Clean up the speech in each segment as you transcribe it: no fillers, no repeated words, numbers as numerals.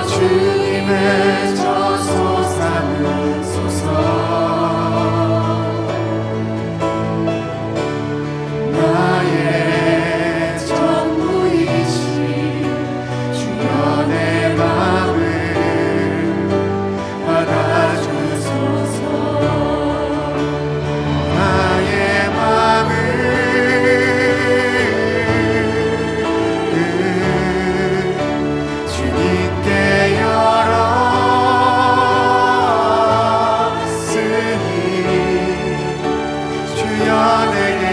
주님의 저소 삼으소서. 나의 전부이신 주여 내 맘을 받아주소서. 나의 맘을 주님께 열었으니 주여 내게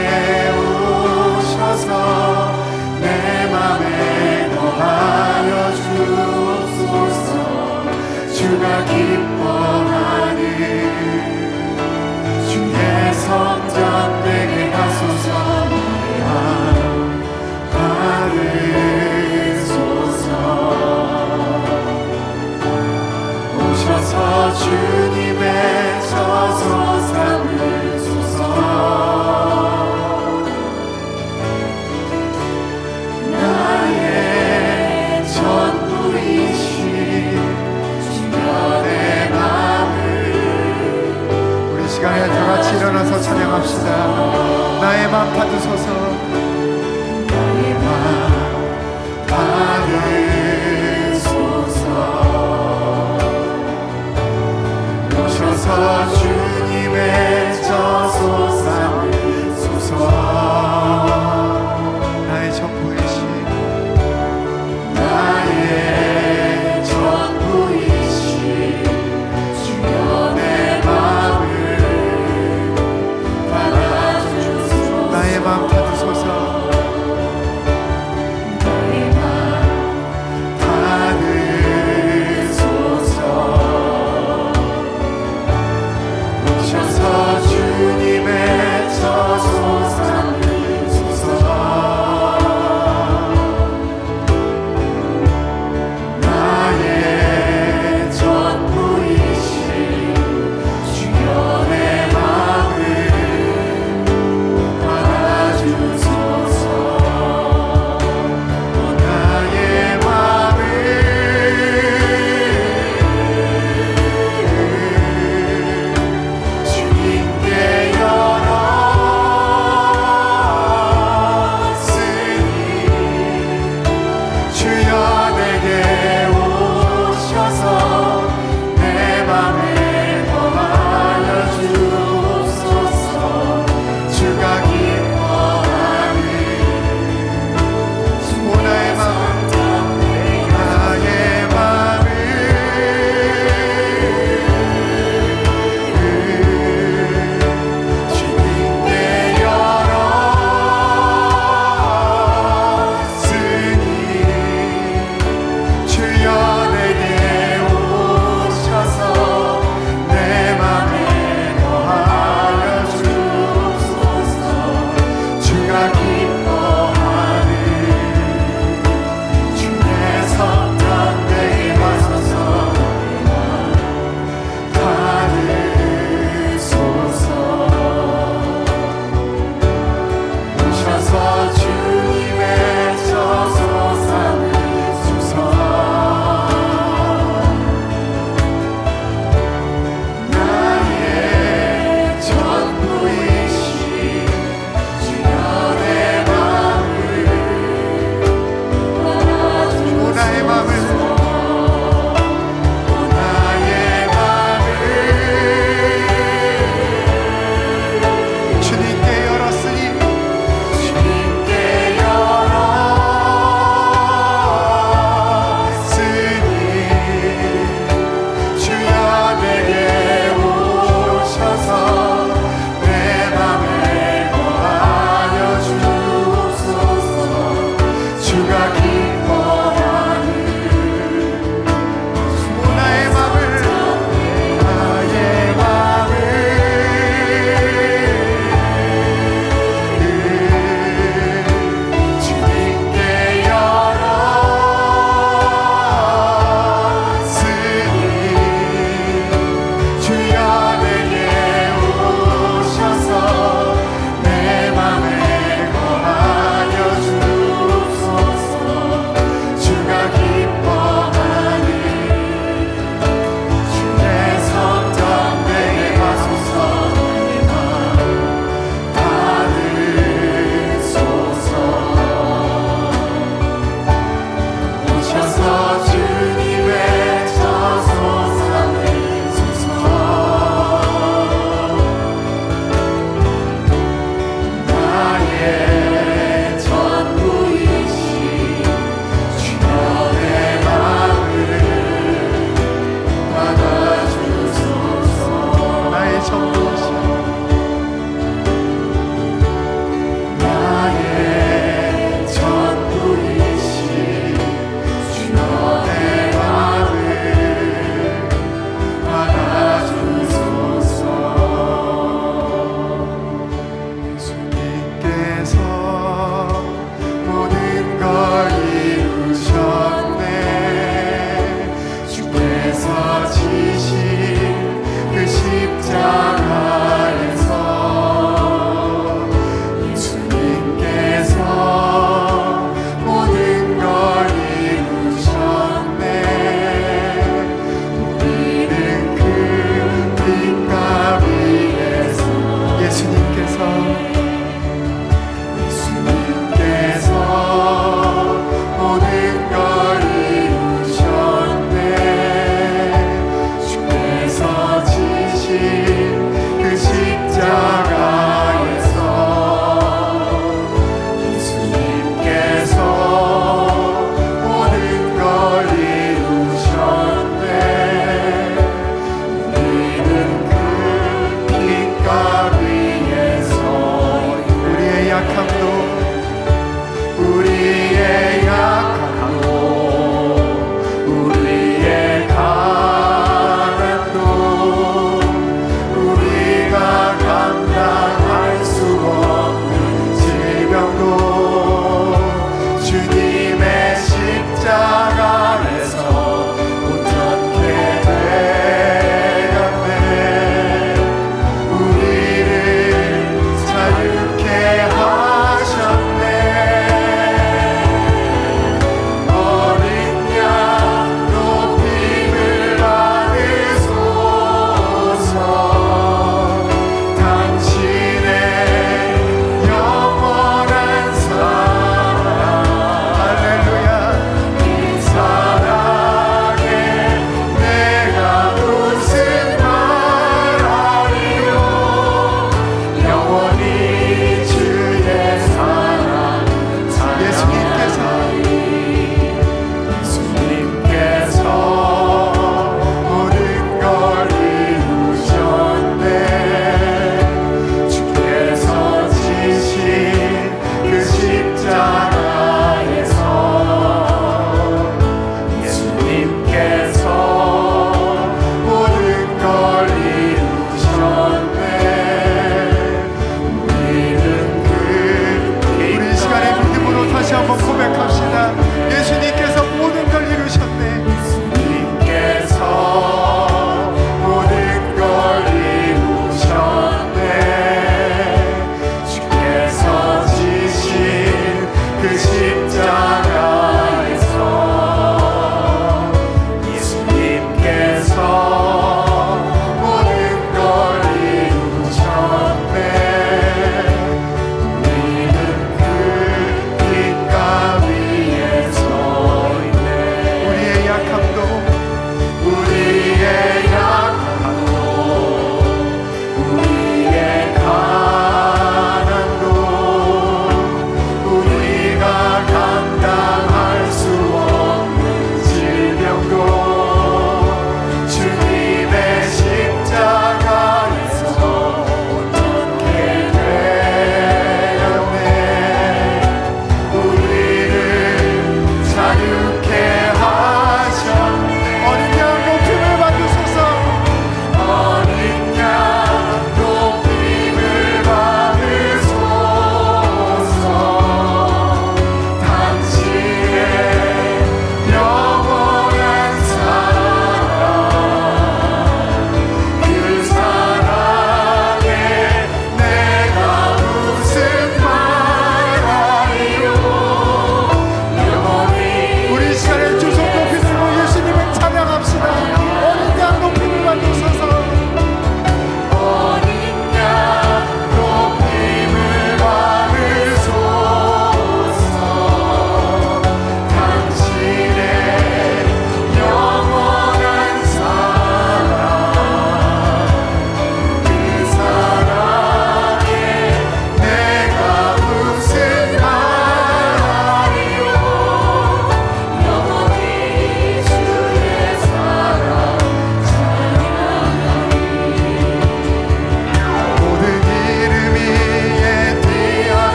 오셔서 내 맘에 거하여 주옵소서. 주가 기뻐하는 주의 성전 되게 하소서. 내 맘 받으소서. 오셔서 주님의 저소 삼으소서. 나의 전부이신 주여 내 맘을. 우리 시간에 다 같이 일어나서 찬양합시다. 나의 맘 받으소서. 나의 맘 받으소서.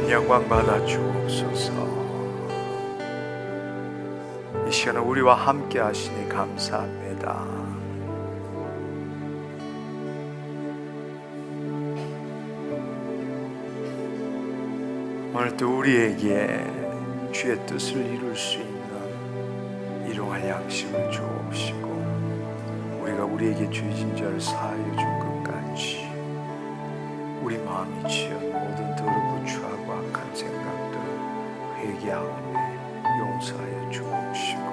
주님 영광 받아 주옵소서. 이 시간에 우리와 함께 하시니 감사합니다. 오늘도 우리에게 주의 뜻을 이룰 수 있는 일용할 양식을 주옵시고, 우리가 우리에게 죄진 자를 사하여 준 것 같이 우리 마음이 취한 모든 더럽고 추하고 악한 생각들 회개하오매 용서하여 주옵시고,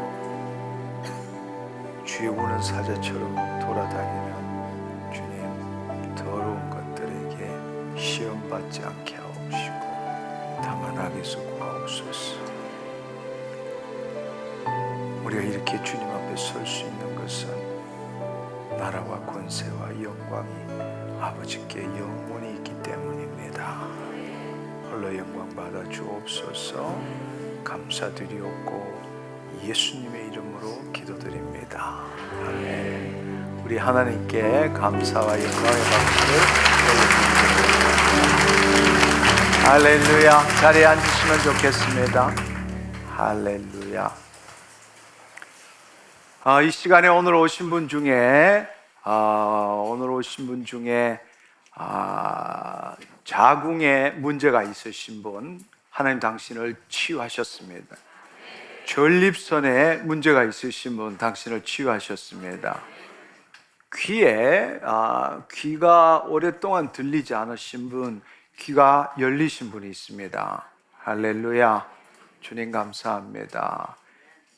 죄 우는 사자처럼 돌아다니는 주님, 더러운 것들에게 시험받지 않게 하옵시고 다만 악에서 구하옵소서. 우리가 이렇게 주님 앞에 설 수 있는 것은 나라와 권세와 영광이 아버지께 영원히 있기 때문입니다. 홀로 영광 받아 주옵소서. 감사드리옵고 예수님의 이름으로 기도드립니다. 아멘. 우리 하나님께 감사와 영광의 박수를 올려드립니다. 할렐루야. 자리에 앉으시면 좋겠습니다. 할렐루야. 이 시간에 오늘 오신 분 중에 자궁에 문제가 있으신 분, 하나님 당신을 치유하셨습니다. 전립선에 문제가 있으신 분, 당신을 치유하셨습니다. 귀가 오랫동안 들리지 않으신 분, 귀가 열리신 분이 있습니다. 할렐루야. 주님 감사합니다.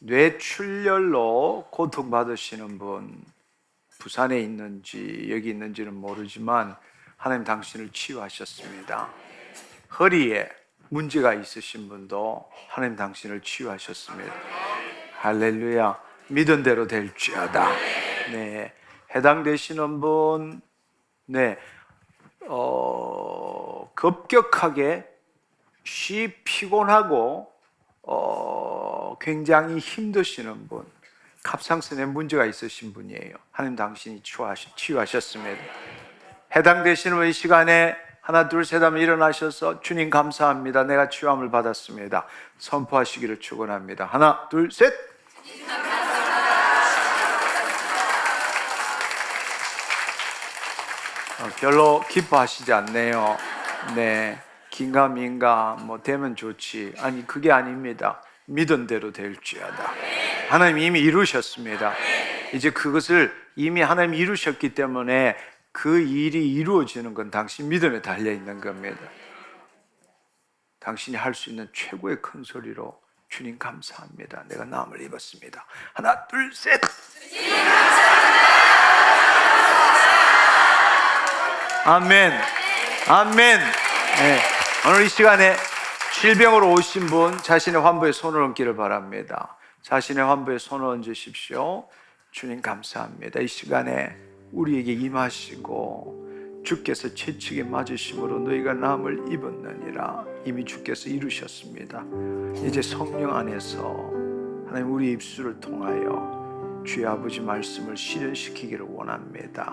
뇌출혈로 고통받으시는 분, 부산에 있는지 여기 있는지는 모르지만 하나님 당신을 치유하셨습니다. 허리에 문제가 있으신 분도 하나님 당신을 치유하셨습니다. 할렐루야. 믿은 대로 될지어다. 네, 해당되시는 분, 네, 급격하게 피곤하고 굉장히 힘드시는 분, 갑상선에 문제가 있으신 분이에요. 하나님 당신이 치유하셨습니다. 해당되시는 분, 이 시간에 하나 둘 셋 하면 일어나셔서 주님 감사합니다, 내가 치유함을 받았습니다, 선포하시기를 축원합니다. 하나 둘 셋. 별로 기뻐하시지 않네요. 네, 긴가민가 되면 좋지. 아니, 그게 아닙니다. 믿은 대로 될지어다. 하나님 이미 이루셨습니다. 이제 그것을 이미 하나님 이루셨기 때문에 그 일이 이루어지는 건 당신 믿음에 달려있는 겁니다. 당신이 할 수 있는 최고의 큰 소리로 주님 감사합니다, 내가 나음을 입었습니다. 하나 둘 셋. 아멘. 아멘. 네. 오늘 이 시간에 질병으로 오신 분, 자신의 환부에 손을 얹기를 바랍니다. 자신의 환부에 손을 얹으십시오. 주님 감사합니다. 이 시간에 우리에게 임하시고 주께서 채찍에 맞으심으로 너희가 나음을 입었느니라. 이미 주께서 이루셨습니다. 이제 성령 안에서 하나님 우리 입술을 통하여 주의 아버지 말씀을 실현시키기를 원합니다.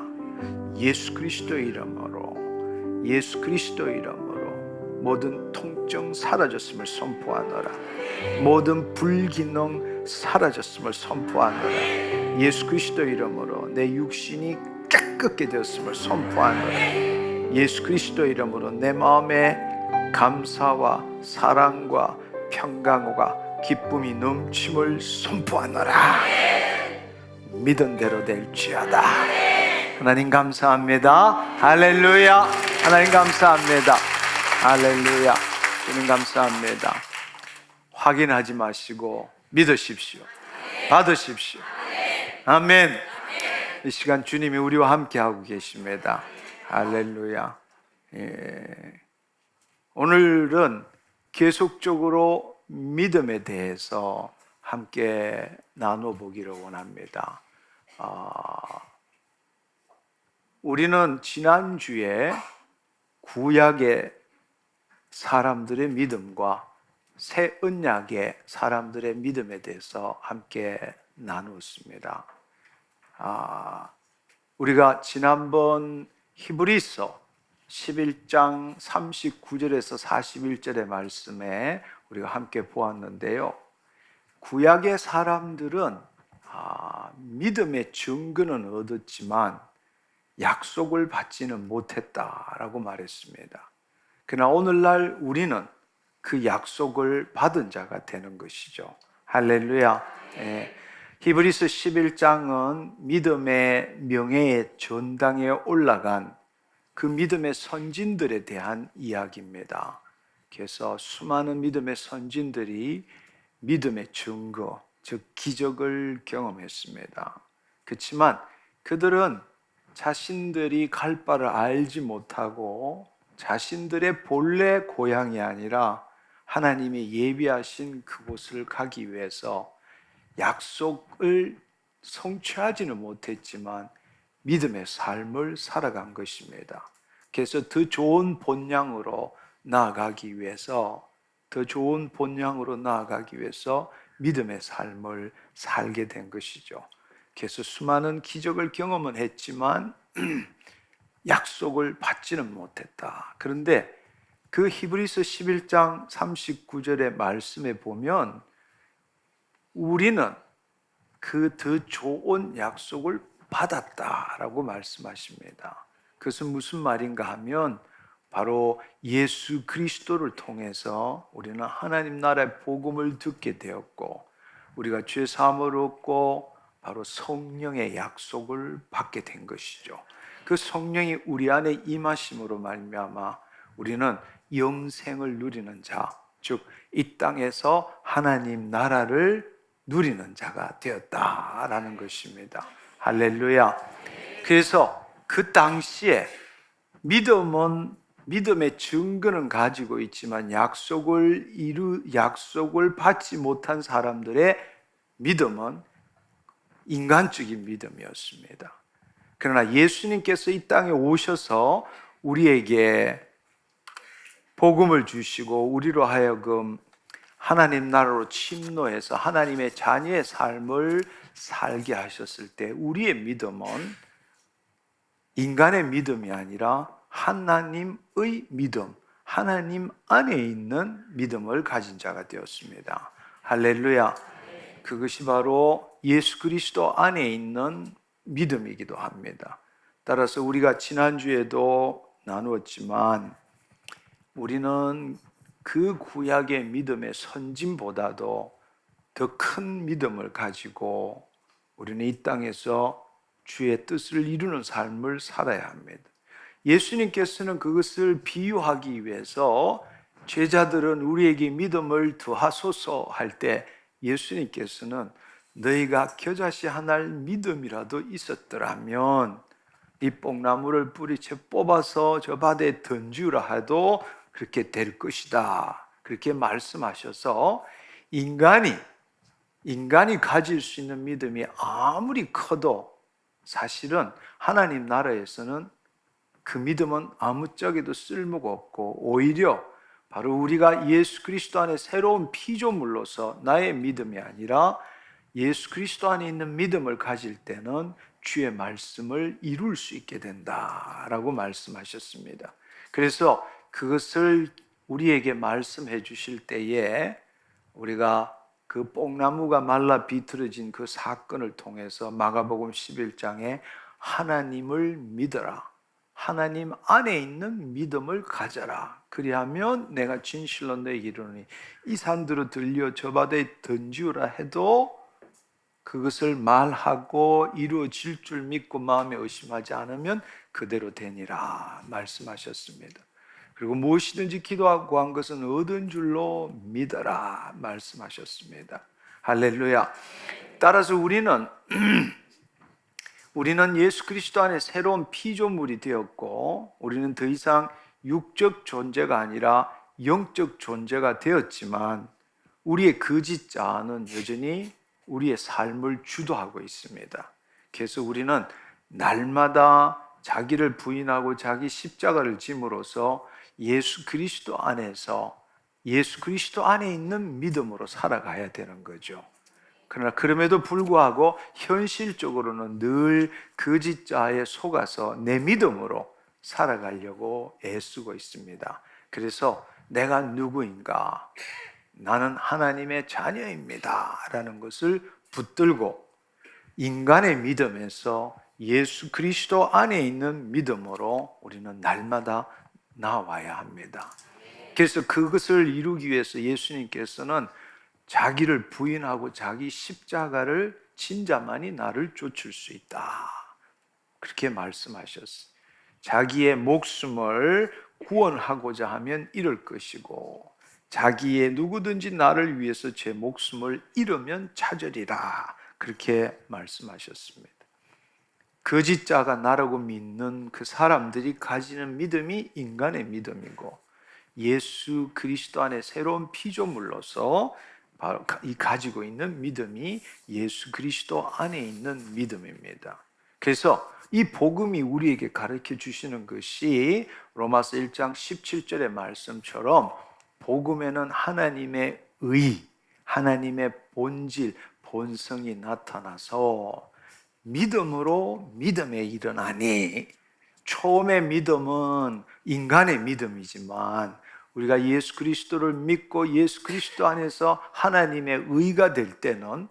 예수 그리스도의 이름으로, 예수 그리스도의 이름으로 모든 통증 사라졌음을 선포하노라. 모든 불기능 사라졌음을 선포하노라. 예수 그리스도의 이름으로 내 육신이 깨끗게 되었음을 선포하노라. 예수 그리스도의 이름으로 내 마음에 감사와 사랑과 평강과 기쁨이 넘침을 선포하노라. 믿은 대로 될지어다. 하나님 감사합니다. 할렐루야. 하나님 감사합니다. 할렐루야. 주님 감사합니다. 확인하지 마시고 믿으십시오. 받으십시오. 아멘. 이 시간 주님이 우리와 함께 하고 계십니다. 할렐루야. 오늘은 계속적으로 믿음에 대해서 함께 나눠보기를 원합니다. 우리는 지난주에 구약의 사람들의 믿음과 새 언약의 사람들의 믿음에 대해서 함께 나누었습니다. 우리가 지난번 히브리서 11장 39절에서 41절의 말씀에 우리가 함께 보았는데요. 구약의 사람들은 믿음의 증거는 얻었지만 약속을 받지는 못했다라고 말했습니다. 그러나 오늘날 우리는 그 약속을 받은 자가 되는 것이죠. 할렐루야. 히브리서 11장은 믿음의 명예의 전당에 올라간 그 믿음의 선진들에 대한 이야기입니다. 그래서 수많은 믿음의 선진들이 믿음의 증거, 즉 기적을 경험했습니다. 그렇지만 그들은 자신들이 갈 바를 알지 못하고 자신들의 본래 고향이 아니라 하나님이 예비하신 그곳을 가기 위해서 약속을 성취하지는 못했지만 믿음의 삶을 살아간 것입니다. 그래서 더 좋은 본향으로 나아가기 위해서 믿음의 삶을 살게 된 것이죠. 그래서 수많은 기적을 경험은 했지만 약속을 받지는 못했다. 그런데 그 히브리서 11장 39절의 말씀에 보면 우리는 그 더 좋은 약속을 받았다라고 말씀하십니다. 그것은 무슨 말인가 하면 바로 예수 그리스도를 통해서 우리는 하나님 나라의 복음을 듣게 되었고 우리가 죄 사함을 얻고 바로 성령의 약속을 받게 된 것이죠. 그 성령이 우리 안에 임하심으로 말미암아 우리는 영생을 누리는 자, 즉 이 땅에서 하나님 나라를 누리는 자가 되었다라는 것입니다. 할렐루야. 그래서 그 당시에 믿음의 증거는 가지고 있지만 약속을 받지 못한 사람들의 믿음은 인간적인 믿음이었습니다. 그러나 예수님께서 이 땅에 오셔서 우리에게 복음을 주시고 우리로 하여금 하나님 나라로 침노해서 하나님의 자녀의 삶을 살게 하셨을 때 우리의 믿음은 인간의 믿음이 아니라 하나님의 믿음, 하나님 안에 있는 믿음을 가진 자가 되었습니다. 할렐루야. 그것이 바로 예수 그리스도 안에 있는 믿음이기도 합니다. 따라서 우리가 지난주에도 나누었지만 우리는 그 구약의 믿음의 선진보다도 더 큰 믿음을 가지고 우리는 이 땅에서 주의 뜻을 이루는 삶을 살아야 합니다. 예수님께서는 그것을 비유하기 위해서 제자들은 우리에게 믿음을 더하소서 할 때 예수님께서는 너희가 겨자씨 한 알 믿음이라도 있었더라면 이 뽕나무를 뿌리채 뽑아서 저 바다에 던지우라 해도 그렇게 될 것이다. 그렇게 말씀하셔서 인간이 가질 수 있는 믿음이 아무리 커도 사실은 하나님 나라에서는 그 믿음은 아무짝에도 쓸모가 없고 오히려 바로 우리가 예수 그리스도 안에 새로운 피조물로서 나의 믿음이 아니라 예수 그리스도 안에 있는 믿음을 가질 때는 주의 말씀을 이룰 수 있게 된다라고 말씀하셨습니다. 그래서 그것을 우리에게 말씀해 주실 때에 우리가 그 뽕나무가 말라 비틀어진 그 사건을 통해서 마가복음 11장에 하나님을 믿어라, 하나님 안에 있는 믿음을 가져라, 그리하면 내가 진실로 너에게 이르노니 이 산들을 들려 저 바다에 던지우라 해도 그것을 말하고 이루어질 줄 믿고 마음에 의심하지 않으면 그대로 되니라 말씀하셨습니다. 그리고 무엇이든지 기도하고 구한 것은 얻은 줄로 믿어라 말씀하셨습니다. 할렐루야. 따라서 우리는 예수 그리스도 안에 새로운 피조물이 되었고 우리는 더 이상 육적 존재가 아니라 영적 존재가 되었지만 우리의 거짓자는 여전히 우리의 삶을 주도하고 있습니다. 그래서 우리는 날마다 자기를 부인하고 자기 십자가를 짐으로써 예수 그리스도 안에 있는 믿음으로 살아가야 되는 거죠. 그러나 그럼에도 불구하고 현실적으로는 늘 거짓자에 속아서 내 믿음으로 살아가려고 애쓰고 있습니다. 그래서 내가 누구인가? 나는 하나님의 자녀입니다 라는 것을 붙들고 인간의 믿음에서 예수 그리스도 안에 있는 믿음으로 우리는 날마다 나와야 합니다. 그래서 그것을 이루기 위해서 예수님께서는 자기를 부인하고 자기 십자가를 진 자만이 나를 쫓을 수 있다, 그렇게 말씀하셨어요. 자기의 목숨을 구원하고자 하면 잃을 것이고 자기의 누구든지 나를 위해서 제 목숨을 잃으면 찾으리라, 그렇게 말씀하셨습니다. 거짓자가 나라고 믿는 그 사람들이 가지는 믿음이 인간의 믿음이고 예수 그리스도 안에 새로운 피조물로서 바로 이 가지고 있는 믿음이 예수 그리스도 안에 있는 믿음입니다. 그래서 이 복음이 우리에게 가르쳐 주시는 것이 로마서 1장 17절의 말씀처럼 복음에는 하나님의 의, 하나님의 본질, 본성이 나타나서 믿음으로 믿음에 일어나니, 처음의 믿음은 인간의 믿음이지만 우리가 예수 그리스도를 믿고 예수 그리스도 안에서 하나님의 의가 될 때는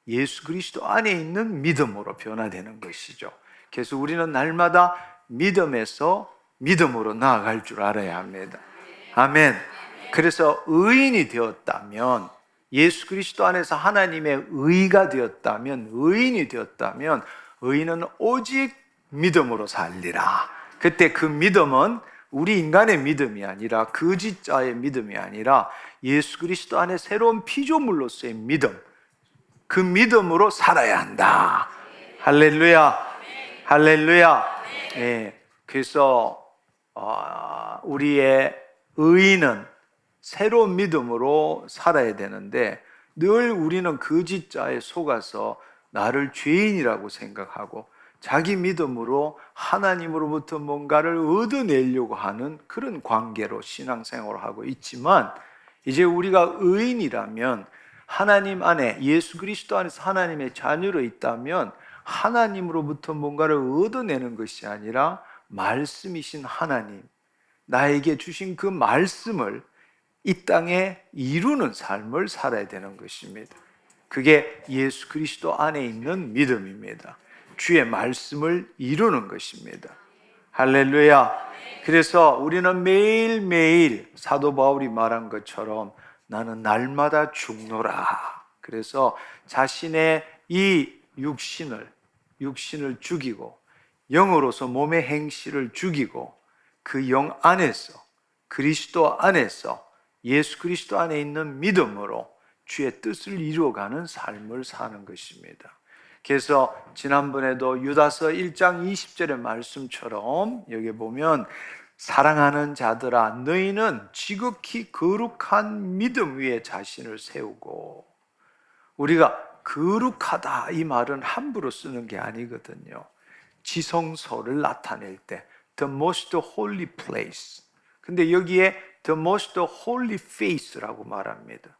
예수 그리스도 안에 있는 믿음으로 변화되는 것이죠. 그래서 우리는 날마다 믿음에서 믿음으로 나아갈 줄 알아야 합니다. 아멘. 그래서 의인이 되었다면, 예수 그리스도 안에서 하나님의 의가 되었다면, 의인이 되었다면 의인은 오직 믿음으로 살리라. 그때 그 믿음은 우리 인간의 믿음이 아니라 거짓자의 믿음이 아니라 예수 그리스도 안에 새로운 피조물로서의 믿음, 그 믿음으로 살아야 한다. 할렐루야, 할렐루야. 예, 그래서 우리의 의인은 새로운 믿음으로 살아야 되는데 늘 우리는 거짓자에 속아서 나를 죄인이라고 생각하고 자기 믿음으로 하나님으로부터 뭔가를 얻어내려고 하는 그런 관계로 신앙생활을 하고 있지만, 이제 우리가 의인이라면 하나님 안에, 예수 그리스도 안에서 하나님의 자녀로 있다면 하나님으로부터 뭔가를 얻어내는 것이 아니라 말씀이신 하나님, 나에게 주신 그 말씀을 이 땅에 이루는 삶을 살아야 되는 것입니다. 그게 예수 그리스도 안에 있는 믿음입니다. 주의 말씀을 이루는 것입니다. 할렐루야. 그래서 우리는 매일매일 사도 바울이 말한 것처럼 나는 날마다 죽노라. 그래서 자신의 이 육신을 죽이고 영으로서 몸의 행실을 죽이고 그 영 안에서, 그리스도 안에서, 예수 그리스도 안에 있는 믿음으로 주의 뜻을 이루어가는 삶을 사는 것입니다. 그래서 지난번에도 유다서 1장 20절의 말씀처럼 여기 보면 사랑하는 자들아 너희는 지극히 거룩한 믿음 위에 자신을 세우고, 우리가 거룩하다 이 말은 함부로 쓰는 게 아니거든요. 지성소를 나타낼 때 the most holy place, 근데 여기에 the most holy faith라고 말합니다.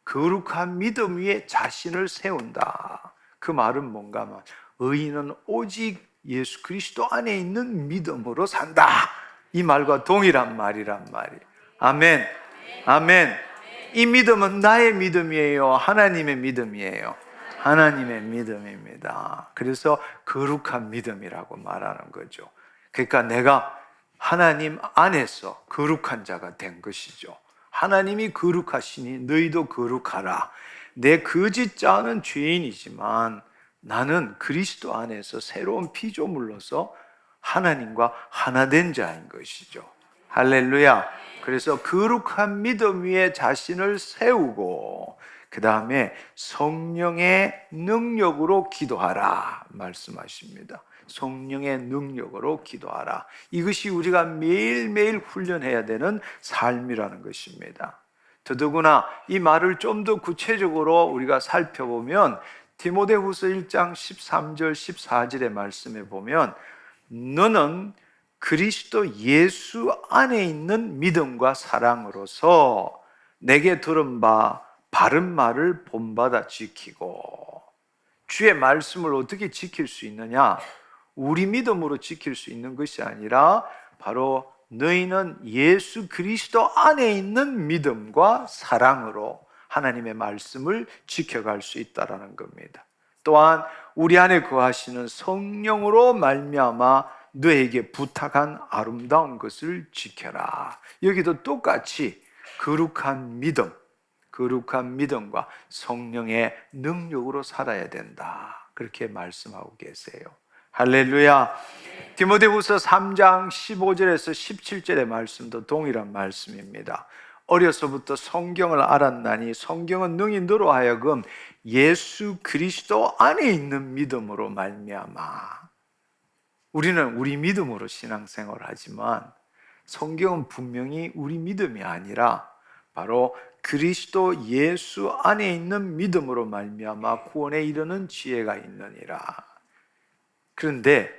거룩한 믿음 위에 자신을 세운다. 그 말은 뭔가 하면 의인은 오직 예수 그리스도 안에 있는 믿음으로 산다, 이 말과 동일한 말이란 말이에요. 아멘. 아멘. 이 믿음은 나의 믿음이에요, 하나님의 믿음이에요? 하나님의 믿음입니다. 그래서 거룩한 믿음이라고 말하는 거죠. 그러니까 내가 하나님 안에서 거룩한 자가 된 것이죠. 하나님이 거룩하시니 너희도 거룩하라. 내 거짓자는 죄인이지만 나는 그리스도 안에서 새로운 피조물로서 하나님과 하나 된 자인 것이죠. 할렐루야. 그래서 거룩한 믿음 위에 자신을 세우고 그 다음에 성령의 능력으로 기도하라 말씀하십니다. 성령의 능력으로 기도하라. 이것이 우리가 매일매일 훈련해야 되는 삶이라는 것입니다. 더더구나 이 말을 좀 더 구체적으로 우리가 살펴보면 디모데후서 1장 13절 14절의 말씀에 보면 너는 그리스도 예수 안에 있는 믿음과 사랑으로서 내게 들은 바 바른 말을 본받아 지키고, 주의 말씀을 어떻게 지킬 수 있느냐? 우리 믿음으로 지킬 수 있는 것이 아니라 바로 너희는 예수 그리스도 안에 있는 믿음과 사랑으로 하나님의 말씀을 지켜갈 수 있다라는 겁니다. 또한 우리 안에 거하시는 성령으로 말미암아 너에게 부탁한 아름다운 것을 지켜라. 여기도 똑같이 거룩한 믿음과 성령의 능력으로 살아야 된다. 그렇게 말씀하고 계세요. 할렐루야. 디모데후서 3장 15절에서 17절의 말씀도 동일한 말씀입니다. 어려서부터 성경을 알았나니 성경은 능히 너로 하여금 예수 그리스도 안에 있는 믿음으로 말미암아. 우리는 우리 믿음으로 신앙생활을 하지만 성경은 분명히 우리 믿음이 아니라 바로 그리스도 예수 안에 있는 믿음으로 말미암아 구원에 이르는 지혜가 있느니라. 그런데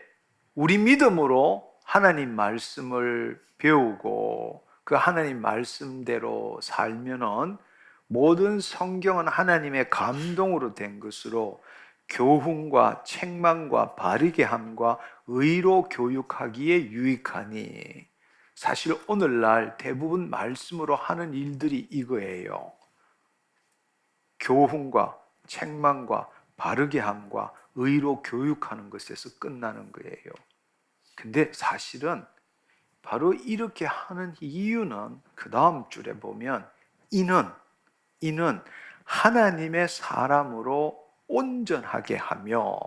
우리 믿음으로 하나님 말씀을 배우고 그 하나님 말씀대로 살면은 모든 성경은 하나님의 감동으로 된 것으로 교훈과 책망과 바르게 함과 의로 교육하기에 유익하니, 사실 오늘날 대부분 말씀으로 하는 일들이 이거예요. 교훈과 책망과 바르게 함과 의로 교육하는 것에서 끝나는 거예요. 근데 사실은 바로 이렇게 하는 이유는 그 다음 줄에 보면 이는 하나님의 사람으로 온전하게 하며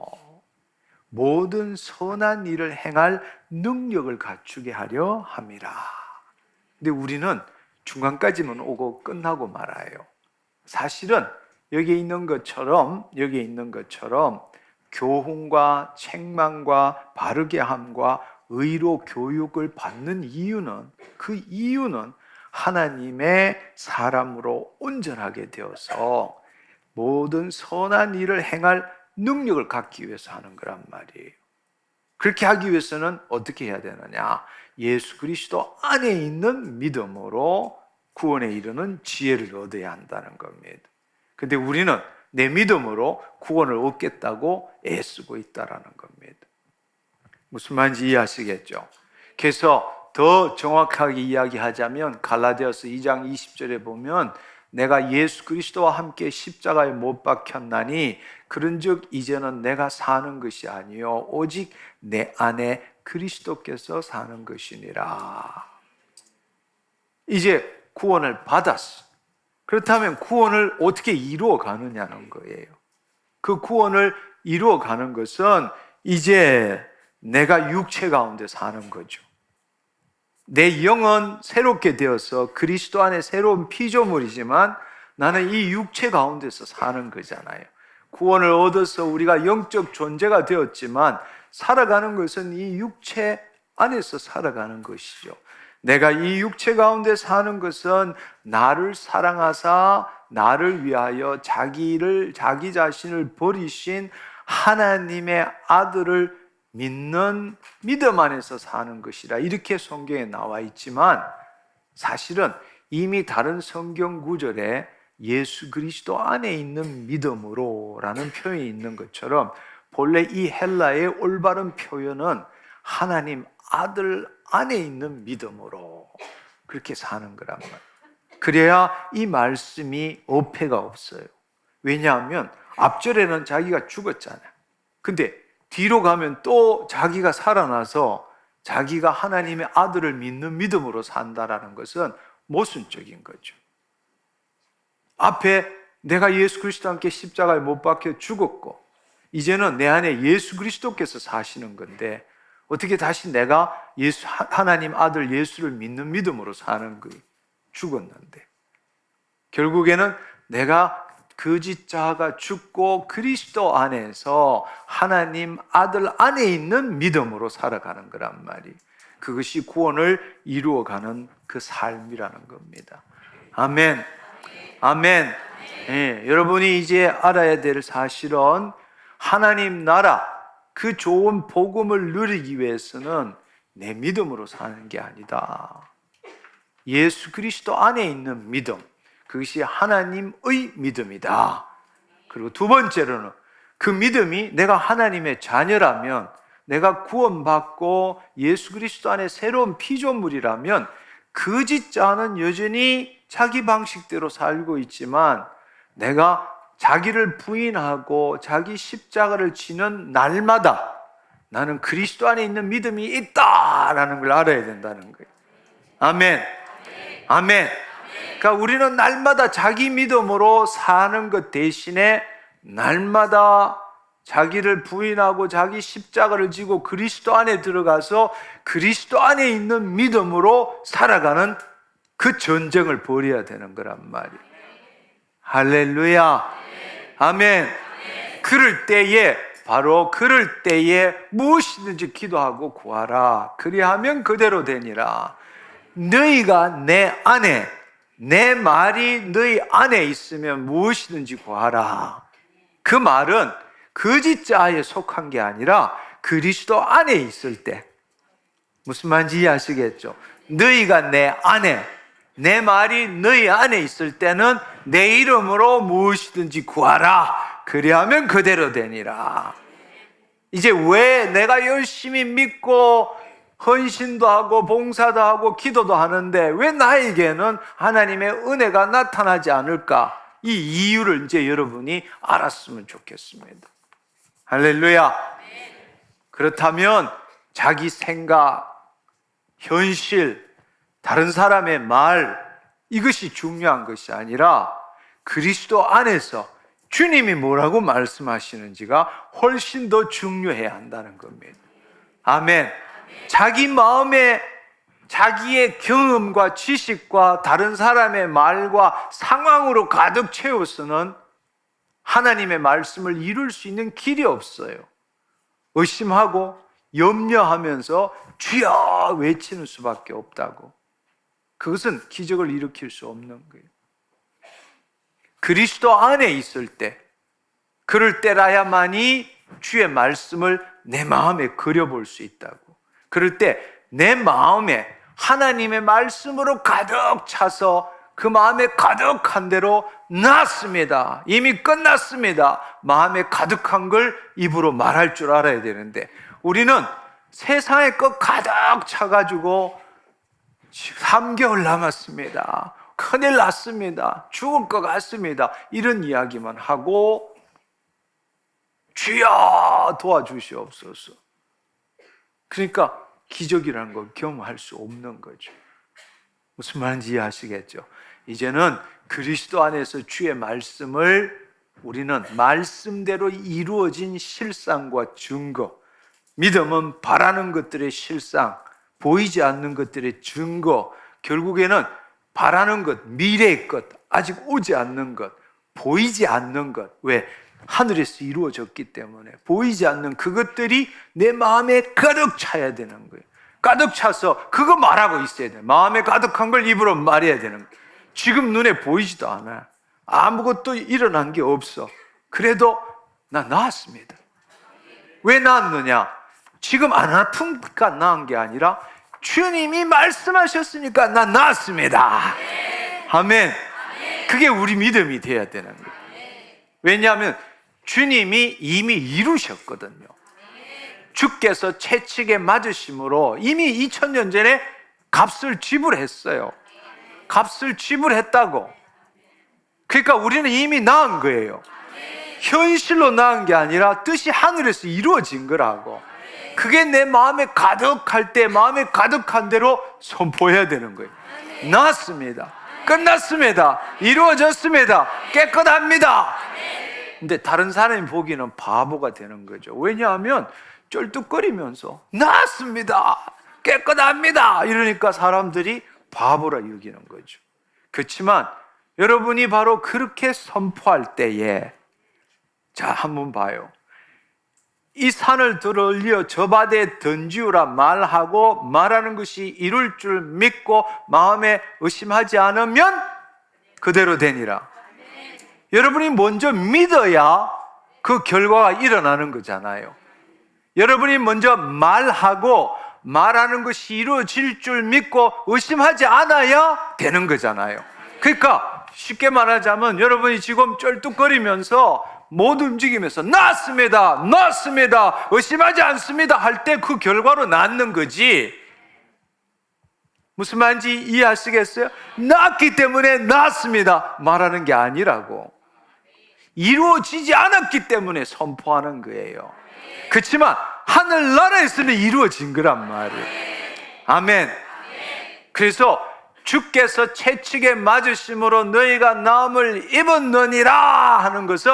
모든 선한 일을 행할 능력을 갖추게 하려 함이라. 근데 우리는 중간까지만 오고 끝나고 말아요. 사실은 여기에 있는 것처럼 교훈과 책망과 바르게 함과 의로 교육을 받는 이유는, 그 이유는 하나님의 사람으로 온전하게 되어서 모든 선한 일을 행할 능력을 갖기 위해서 하는 거란 말이에요. 그렇게 하기 위해서는 어떻게 해야 되느냐? 예수 그리스도 안에 있는 믿음으로 구원에 이르는 지혜를 얻어야 한다는 겁니다. 근데 우리는 내 믿음으로 구원을 얻겠다고 애쓰고 있다라는 겁니다. 무슨 말인지 이해하시겠죠? 그래서 더 정확하게 이야기하자면 갈라디아서 2장 20절에 보면 내가 예수 그리스도와 함께 십자가에 못 박혔나니 그런즉 이제는 내가 사는 것이 아니요 오직 내 안에 그리스도께서 사는 것이니라. 이제 구원을 받았어. 그렇다면 구원을 어떻게 이루어 가느냐는 거예요. 그 구원을 이루어 가는 것은 이제 내가 육체 가운데 사는 거죠. 내 영은 새롭게 되어서 그리스도 안에 새로운 피조물이지만 나는 이 육체 가운데서 사는 거잖아요. 구원을 얻어서 우리가 영적 존재가 되었지만 살아가는 것은 이 육체 안에서 살아가는 것이죠. 내가 이 육체 가운데 사는 것은 나를 사랑하사 나를 위하여 자기 자신을 버리신 하나님의 아들을 믿는 믿음 안에서 사는 것이라, 이렇게 성경에 나와 있지만 사실은 이미 다른 성경 구절에 예수 그리스도 안에 있는 믿음으로 라는 표현이 있는 것처럼 본래 이 헬라의 올바른 표현은 하나님 아들 안에 있는 믿음으로 그렇게 사는 거란 말이에요. 그래야 이 말씀이 어폐가 없어요. 왜냐하면 앞절에는 자기가 죽었잖아요. 근데 뒤로 가면 또 자기가 살아나서 자기가 하나님의 아들을 믿는 믿음으로 산다라는 것은 모순적인 거죠. 앞에 내가 예수 그리스도와 함께 십자가에 못 박혀 죽었고 이제는 내 안에 예수 그리스도께서 사시는 건데 어떻게 다시 내가 하나님 아들 예수를 믿는 믿음으로 사는 거예요? 죽었는데 결국에는 내가 거짓자가 죽고 그리스도 안에서 하나님 아들 안에 있는 믿음으로 살아가는 거란 말이에요. 그것이 구원을 이루어가는 그 삶이라는 겁니다. 아멘. 아멘. 예, 여러분이 이제 알아야 될 사실은 하나님 나라, 그 좋은 복음을 누리기 위해서는 내 믿음으로 사는 게 아니다. 예수 그리스도 안에 있는 믿음, 그것이 하나님의 믿음이다. 그리고 두 번째로는 그 믿음이 내가 하나님의 자녀라면 내가 구원받고 예수 그리스도 안에 새로운 피조물이라면 거짓 자는 여전히 자기 방식대로 살고 있지만 내가 자기를 부인하고 자기 십자가를 지는 날마다 나는 그리스도 안에 있는 믿음이 있다라는 걸 알아야 된다는 거예요. 아멘. 아멘. 그러니까 우리는 날마다 자기 믿음으로 사는 것 대신에 날마다 자기를 부인하고 자기 십자가를 지고 그리스도 안에 들어가서 그리스도 안에 있는 믿음으로 살아가는 그 전쟁을 벌여야 되는 거란 말이에요. 할렐루야. 아멘. 그럴 때에 바로 그럴 때에 무엇이든지 기도하고 구하라. 그리하면 그대로 되니라. 너희가 내 안에, 내 말이 너희 안에 있으면 무엇이든지 구하라. 그 말은 거짓자에 속한 게 아니라 그리스도 안에 있을 때, 무슨 말인지 이해하시겠죠? 너희가 내 안에, 내 말이 너희 안에 있을 때는 내 이름으로 무엇이든지 구하라. 그리하면 그대로 되니라. 이제 왜 내가 열심히 믿고 헌신도 하고 봉사도 하고 기도도 하는데 왜 나에게는 하나님의 은혜가 나타나지 않을까? 이 이유를 이제 여러분이 알았으면 좋겠습니다. 할렐루야. 그렇다면 자기 생각, 현실, 다른 사람의 말, 이것이 중요한 것이 아니라 그리스도 안에서 주님이 뭐라고 말씀하시는지가 훨씬 더 중요해야 한다는 겁니다. 아멘. 자기 마음에 자기의 경험과 지식과 다른 사람의 말과 상황으로 가득 채워서는 하나님의 말씀을 이룰 수 있는 길이 없어요. 의심하고 염려하면서 주여 외치는 수밖에 없다고. 그것은 기적을 일으킬 수 없는 거예요. 그리스도 안에 있을 때, 그럴 때라야만이 주의 말씀을 내 마음에 그려볼 수 있다고. 그럴 때 내 마음에 하나님의 말씀으로 가득 차서 그 마음에 가득한 대로 났습니다. 이미 끝났습니다. 마음에 가득한 걸 입으로 말할 줄 알아야 되는데 우리는 세상에 것 가득 차가지고 3개월 남았습니다. 큰일 났습니다. 죽을 것 같습니다. 이런 이야기만 하고 주여 도와주시옵소서. 그러니까 기적이라는 걸 경험할 수 없는 거죠. 무슨 말인지 이해하시겠죠? 이제는 그리스도 안에서 주의 말씀을 우리는 말씀대로 이루어진 실상과 증거, 믿음은 바라는 것들의 실상, 보이지 않는 것들의 증거, 결국에는 바라는 것, 미래의 것, 아직 오지 않는 것, 보이지 않는 것. 왜? 하늘에서 이루어졌기 때문에 보이지 않는 그것들이 내 마음에 가득 차야 되는 거예요. 가득 차서 그거 말하고 있어야 돼요. 마음에 가득한 걸 입으로 말해야 되는 거예요. 지금 눈에 보이지도 않아요. 아무것도 일어난 게 없어. 그래도 나 나았습니다. 왜 나았느냐? 지금 안 아프니까 나은 게 아니라 주님이 말씀하셨으니까 나 나았습니다. 아멘. 그게 우리 믿음이 돼야 되는 거예요. 왜냐하면 주님이 이미 이루셨거든요. 주께서 채찍에 맞으심으로 이미 2000년 전에 값을 지불했어요. 값을 지불했다고. 그러니까 우리는 이미 나은 거예요. 현실로 나은 게 아니라 뜻이 하늘에서 이루어진 거라고. 그게 내 마음에 가득할 때 마음에 가득한 대로 선포해야 되는 거예요. 나았습니다. 끝났습니다. 이루어졌습니다. 깨끗합니다. 근데 다른 사람이 보기에는 바보가 되는 거죠. 왜냐하면 쩔뚝거리면서 나았습니다. 깨끗합니다. 이러니까 사람들이 바보라 여기는 거죠. 그렇지만 여러분이 바로 그렇게 선포할 때에 자, 한번 봐요. 이 산을 들어 저 바다에 던지우라 말하고 말하는 것이 이룰 줄 믿고 마음에 의심하지 않으면 그대로 되니라. 여러분이 먼저 믿어야 그 결과가 일어나는 거잖아요. 여러분이 먼저 말하고 말하는 것이 이루어질 줄 믿고 의심하지 않아야 되는 거잖아요. 그러니까 쉽게 말하자면 여러분이 지금 쩔뚝거리면서 못 움직이면서 낫습니다, 낫습니다, 의심하지 않습니다 할 때 그 결과로 낫는 거지. 무슨 말인지 이해하시겠어요? 낫기 때문에 낫습니다 말하는 게 아니라고. 이루어지지 않았기 때문에 선포하는 거예요. 그렇지만 하늘나라에서는 이루어진 거란 말이에요. 아멘. 그래서 주께서 채찍에 맞으심으로 너희가 나음을 입었느니라 하는 것은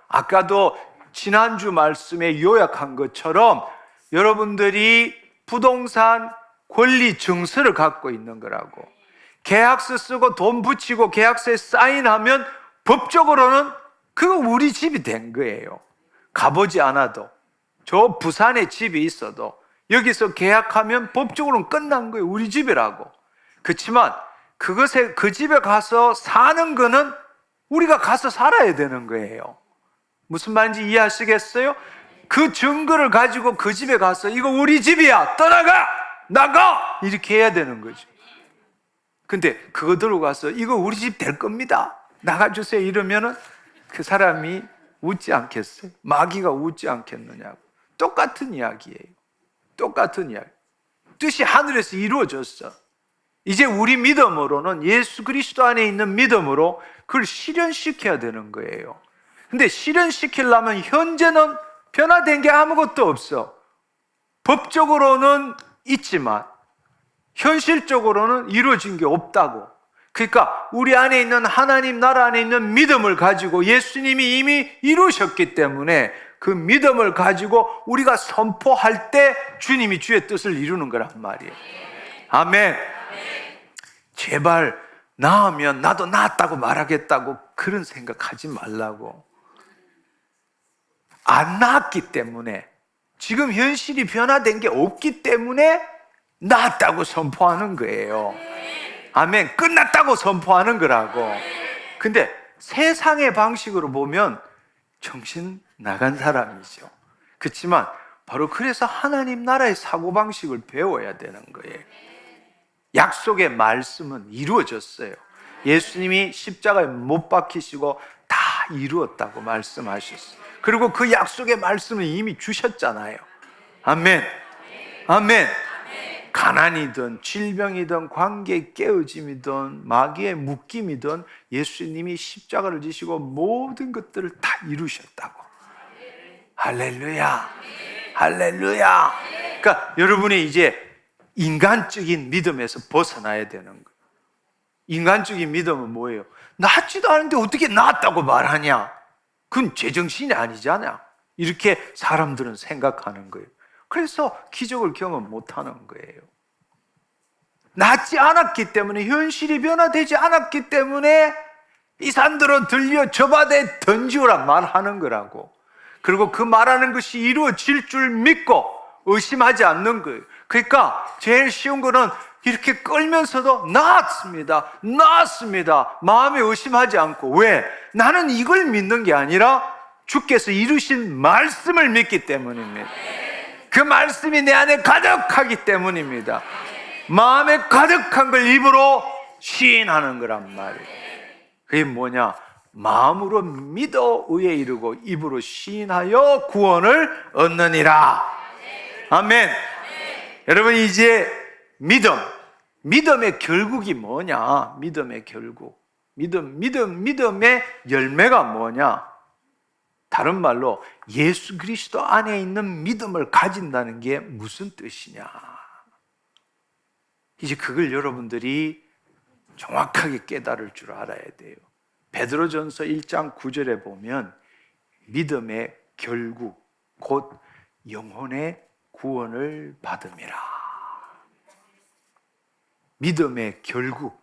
아까도 지난주 말씀에 요약한 것처럼 여러분들이 부동산 권리 증서를 갖고 있는 거라고. 계약서 쓰고 돈 붙이고 계약서에 사인하면 법적으로는 그거 우리 집이 된 거예요. 가보지 않아도. 저 부산에 집이 있어도 여기서 계약하면 법적으로는 끝난 거예요. 우리 집이라고. 그렇지만 그것에 그 집에 가서 사는 거는 우리가 가서 살아야 되는 거예요. 무슨 말인지 이해하시겠어요? 그 증거를 가지고 그 집에 가서 이거 우리 집이야, 떠나가, 나가, 이렇게 해야 되는 거죠. 근데 그거 들고 가서 이거 우리 집 될 겁니다, 나가주세요 이러면은 그 사람이 웃지 않겠어요? 마귀가 웃지 않겠느냐고. 똑같은 이야기예요. 똑같은 이야기. 뜻이 하늘에서 이루어졌어. 이제 우리 믿음으로는 예수 그리스도 안에 있는 믿음으로 그걸 실현시켜야 되는 거예요. 근데 실현시키려면 현재는 변화된 게 아무것도 없어. 법적으로는 있지만 현실적으로는 이루어진 게 없다고. 그러니까 우리 안에 있는 하나님 나라 안에 있는 믿음을 가지고 예수님이 이미 이루셨기 때문에 그 믿음을 가지고 우리가 선포할 때 주님이 주의 뜻을 이루는 거란 말이에요. 아멘. 제발 나으면 나도 나았다고 말하겠다고 그런 생각하지 말라고. 안 나았기 때문에, 지금 현실이 변화된 게 없기 때문에 나았다고 선포하는 거예요. 아멘. 끝났다고 선포하는 거라고. 근데 세상의 방식으로 보면 정신 나간 사람이죠. 그렇지만 바로 그래서 하나님 나라의 사고방식을 배워야 되는 거예요. 약속의 말씀은 이루어졌어요. 예수님이 십자가에 못 박히시고 다 이루었다고 말씀하셨어요. 그리고 그 약속의 말씀을 이미 주셨잖아요. 아멘. 아멘. 가난이든 질병이든 관계의 깨어짐이든 마귀의 묶임이든 예수님이 십자가를 지시고 모든 것들을 다 이루셨다고. 할렐루야. 할렐루야. 그러니까 여러분이 이제 인간적인 믿음에서 벗어나야 되는 거예요. 인간적인 믿음은 뭐예요? 낫지도 않은데 어떻게 낫다고 말하냐? 그건 제정신이 아니잖아. 이렇게 사람들은 생각하는 거예요. 그래서 기적을 경험 못하는 거예요. 낫지 않았기 때문에, 현실이 변화되지 않았기 때문에 이 산들어 들려 저 바다에 던지오라 말하는 거라고. 그리고 그 말하는 것이 이루어질 줄 믿고 의심하지 않는 거예요. 그러니까 제일 쉬운 거는 이렇게 끌면서도 나았습니다, 나았습니다 마음에 의심하지 않고. 왜? 나는 이걸 믿는 게 아니라 주께서 이루신 말씀을 믿기 때문입니다. 그 말씀이 내 안에 가득하기 때문입니다. 마음에 가득한 걸 입으로 시인하는 거란 말이에요. 그게 뭐냐? 마음으로 믿어 의에 이르고 입으로 시인하여 구원을 얻느니라. 아멘. 여러분, 이제 믿음의 결국이 뭐냐? 믿음의 결국, 믿음의 열매가 뭐냐? 다른 말로 예수 그리스도 안에 있는 믿음을 가진다는 게 무슨 뜻이냐? 이제 그걸 여러분들이 정확하게 깨달을 줄 알아야 돼요. 베드로전서 1장 9절에 보면 믿음의 결국 곧 영혼의 구원을 받음이라. 믿음의 결국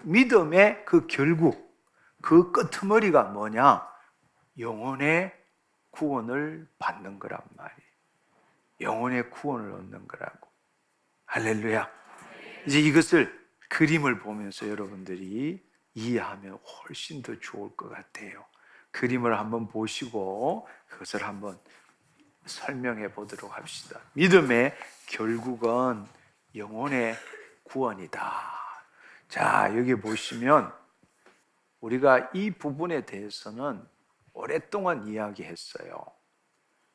믿음의 그 결국, 그 끄트머리가 뭐냐? 영혼의 구원을 받는 거란 말이에요. 영혼의 구원을 얻는 거라고. 할렐루야. 이제 이것을 그림을 보면서 여러분들이 이해하면 훨씬 더 좋을 것 같아요. 그림을 한번 보시고 그것을 한번 설명해 보도록 합시다. 믿음의 결국은 영혼의 구원이다. 자, 여기 보시면 우리가 이 부분에 대해서는 오랫동안 이야기했어요.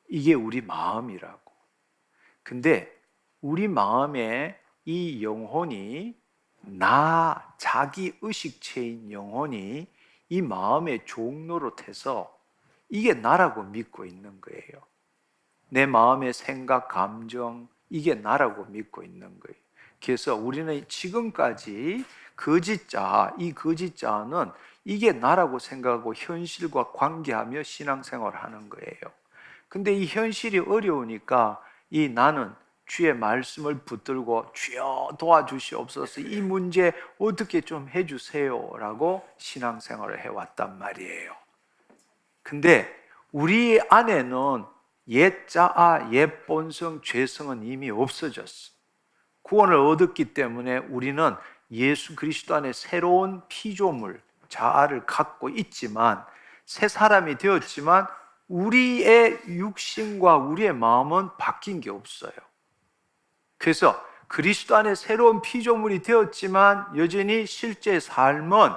이게 우리 마음이라고. 근데 우리 마음에 이 영혼이 자기 의식체인 영혼이 이 마음의 종노릇해서 이게 나라고 믿고 있는 거예요. 내 마음의 생각, 감정, 이게 나라고 믿고 있는 거예요. 그래서 우리는 지금까지 이 거짓자는 이게 나라고 생각하고 현실과 관계하며 신앙생활을 하는 거예요. 근데 이 현실이 어려우니까 이 나는 주의 말씀을 붙들고 주여 도와주시옵소서, 이 문제 어떻게 좀 해주세요 라고 신앙생활을 해왔단 말이에요. 근데 우리 안에는 옛 자아, 옛 본성, 죄성은 이미 없어졌어. 구원을 얻었기 때문에 우리는 예수 그리스도 안에 새로운 피조물, 자아를 갖고 있지만, 새 사람이 되었지만 우리의 육신과 우리의 마음은 바뀐 게 없어요. 그래서 그리스도 안에 새로운 피조물이 되었지만 여전히 실제 삶은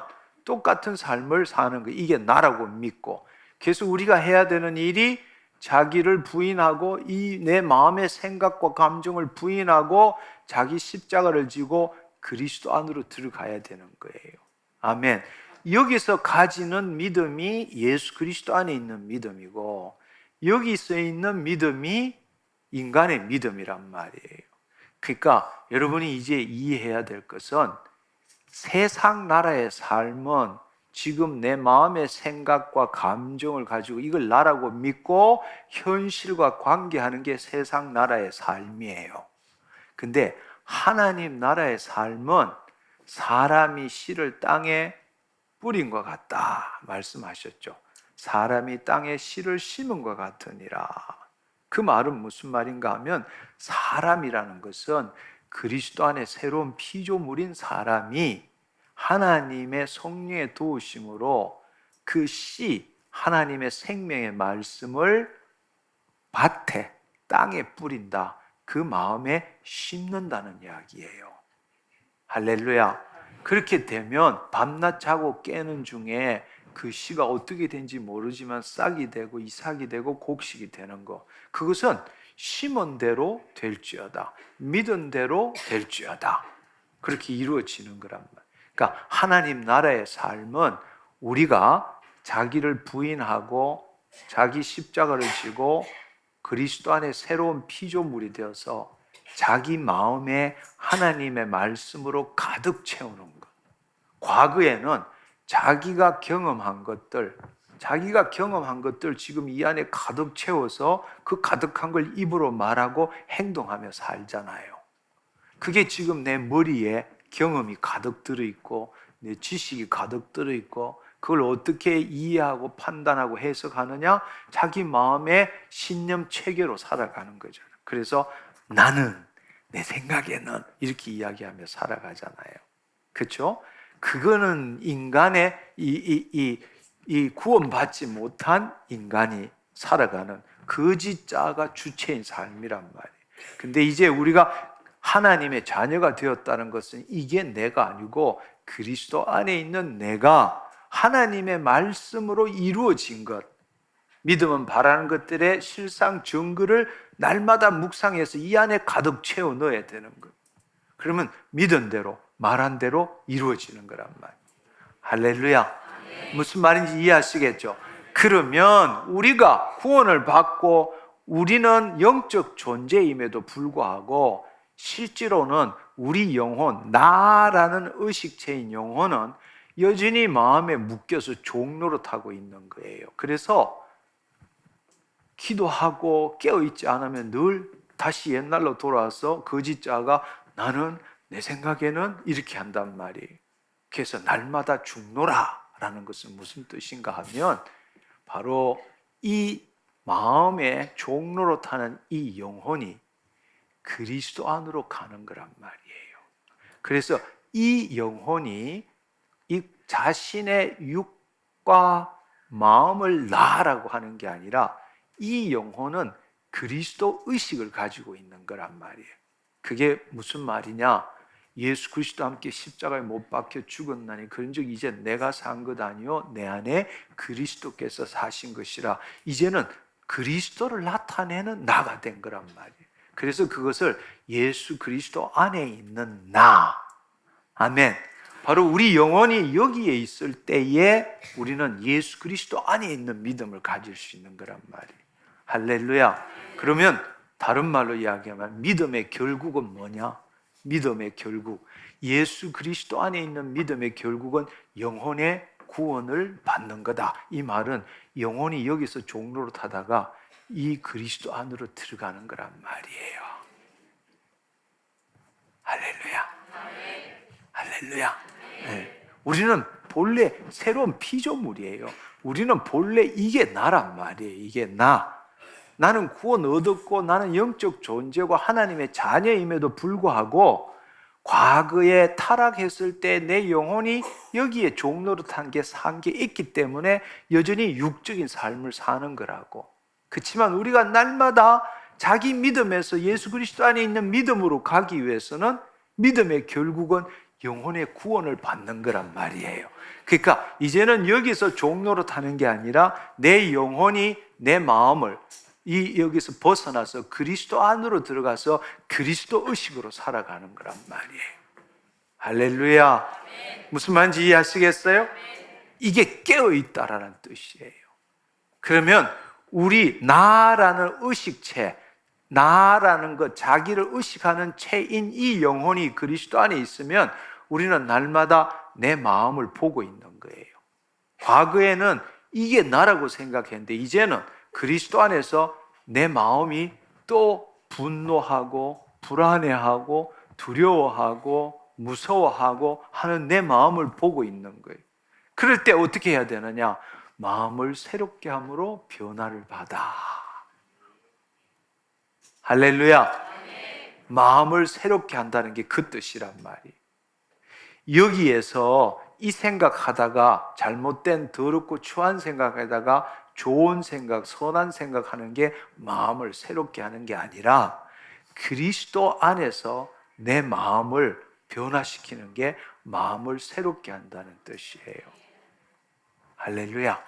똑같은 삶을 사는 거, 이게 나라고 믿고, 그래서 우리가 해야 되는 일이 자기를 부인하고 이 내 마음의 생각과 감정을 부인하고 자기 십자가를 지고 그리스도 안으로 들어가야 되는 거예요. 아멘. 여기서 가지는 믿음이 예수 그리스도 안에 있는 믿음이고, 여기서 있는 믿음이 인간의 믿음이란 말이에요. 그러니까 여러분이 이제 이해해야 될 것은, 세상 나라의 삶은 지금 내 마음의 생각과 감정을 가지고 이걸 나라고 믿고 현실과 관계하는 게 세상 나라의 삶이에요. 근데 하나님 나라의 삶은 사람이 씨를 땅에 뿌린 것 같다 말씀하셨죠. 사람이 땅에 씨를 심은 것 같으니라. 그 말은 무슨 말인가 하면, 사람이라는 것은 그리스도 안에 새로운 피조물인 사람이 하나님의 성령의 도우심으로 그 씨, 하나님의 생명의 말씀을 밭에, 땅에 뿌린다. 그 마음에 심는다는 이야기예요. 할렐루야. 그렇게 되면 밤낮 자고 깨는 중에 그 씨가 어떻게 된지 모르지만 싹이 되고 이삭이 되고 곡식이 되는 거, 그것은 심은 대로 될지어다, 믿은 대로 될지어다, 그렇게 이루어지는 거란 말이에요. 그러니까 하나님 나라의 삶은 우리가 자기를 부인하고 자기 십자가를 지고 그리스도 안에 새로운 피조물이 되어서 자기 마음에 하나님의 말씀으로 가득 채우는 것. 과거에는 자기가 경험한 것들 지금 이 안에 가득 채워서 그 가득한 걸 입으로 말하고 행동하며 살잖아요. 그게 지금 내 머리에 경험이 가득 들어있고 내 지식이 가득 들어있고, 그걸 어떻게 이해하고 판단하고 해석하느냐? 자기 마음의 신념 체계로 살아가는 거잖아요. 그래서 나는, 내 생각에는, 이렇게 이야기하며 살아가잖아요. 그렇죠? 그거는 인간의 이 구원받지 못한 인간이 살아가는 거짓자가 주체인 삶이란 말이에요. 근데 이제 우리가 하나님의 자녀가 되었다는 것은 이게 내가 아니고 그리스도 안에 있는 내가 하나님의 말씀으로 이루어진 것, 믿음은 바라는 것들의 실상 증거를 날마다 묵상해서 이 안에 가득 채워 넣어야 되는 것. 그러면 믿은 대로, 말한 대로 이루어지는 거란 말이에요. 할렐루야. 무슨 말인지 이해하시겠죠? 그러면 우리가 구원을 받고 우리는 영적 존재임에도 불구하고 실제로는 우리 영혼, 나라는 의식체인 영혼은 여전히 마음에 묶여서 종노릇하고 있는 거예요. 그래서 기도하고 깨어있지 않으면 늘 다시 옛날로 돌아와서 거짓자가 나는 내 생각에는 이렇게 한단 말이에요. 그래서 날마다 죽노라 라는 것은 무슨 뜻인가 하면, 바로 이 마음에 종노릇하는 이 영혼이 그리스도 안으로 가는 거란 말이에요. 그래서 이 영혼이 이 자신의 육과 마음을 나라고 하는 게 아니라 이 영혼은 그리스도 의식을 가지고 있는 거란 말이에요. 그게 무슨 말이냐? 예수 그리스도와 함께 십자가에 못 박혀 죽었나니 그런즉 이제 내가 산 것 아니요 내 안에 그리스도께서 사신 것이라. 이제는 그리스도를 나타내는 나가 된 거란 말이에요. 그래서 그것을 예수 그리스도 안에 있는 나, 아멘. 바로 우리 영혼이 여기에 있을 때에 우리는 예수 그리스도 안에 있는 믿음을 가질 수 있는 거란 말이에요. 할렐루야. 그러면 다른 말로 이야기하면 믿음의 결국은 뭐냐? 믿음의 결국, 예수 그리스도 안에 있는 믿음의 결국은 영혼의 구원을 받는 거다. 이 말은 영혼이 여기서 종로로 타다가 이 그리스도 안으로 들어가는 거란 말이에요. 할렐루야. 할렐루야. 네. 우리는 본래 새로운 피조물이에요. 우리는 본래 이게 나란 말이에요. 이게 나. 나는 구원 얻었고 나는 영적 존재고 하나님의 자녀임에도 불구하고 과거에 타락했을 때 내 영혼이 여기에 종로로 탄 게 산 게 있기 때문에 여전히 육적인 삶을 사는 거라고. 그렇지만 우리가 날마다 자기 믿음에서 예수 그리스도 안에 있는 믿음으로 가기 위해서는 믿음의 결국은 영혼의 구원을 받는 거란 말이에요. 그러니까 이제는 여기서 종로로 타는 게 아니라 내 영혼이 내 마음을 여기서 벗어나서 그리스도 안으로 들어가서 그리스도 의식으로 살아가는 거란 말이에요. 할렐루야. 무슨 말인지 이해하시겠어요? 이게 깨어있다라는 뜻이에요. 그러면 우리 나라는 의식체, 나라는 것, 자기를 의식하는 체인 이 영혼이 그리스도 안에 있으면 우리는 날마다 내 마음을 보고 있는 거예요. 과거에는 이게 나라고 생각했는데 이제는 그리스도 안에서 내 마음이 또 분노하고 불안해하고 두려워하고 무서워하고 하는 내 마음을 보고 있는 거예요. 그럴 때 어떻게 해야 되느냐? 마음을 새롭게 함으로 변화를 받아. 할렐루야. 마음을 새롭게 한다는 게 그 뜻이란 말이에요. 여기에서 이 생각하다가 잘못된 더럽고 추한 생각하다가 좋은 생각, 선한 생각하는 게 마음을 새롭게 하는 게 아니라 그리스도 안에서 내 마음을 변화시키는 게 마음을 새롭게 한다는 뜻이에요. 할렐루야.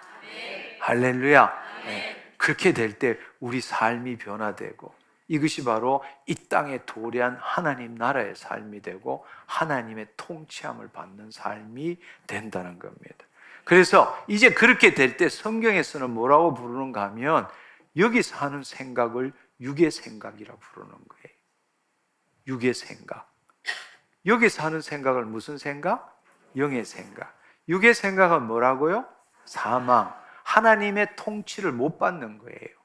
할렐루야. 네. 그렇게 될 때 우리 삶이 변화되고 이것이 바로 이 땅에 도래한 하나님 나라의 삶이 되고 하나님의 통치함을 받는 삶이 된다는 겁니다. 그래서 이제 그렇게 될 때 성경에서는 뭐라고 부르는가 하면 여기서 하는 생각을 육의 생각이라고 부르는 거예요. 육의 생각. 여기서 하는 생각을 무슨 생각? 영의 생각. 육의 생각은 뭐라고요? 사망. 하나님의 통치를 못 받는 거예요.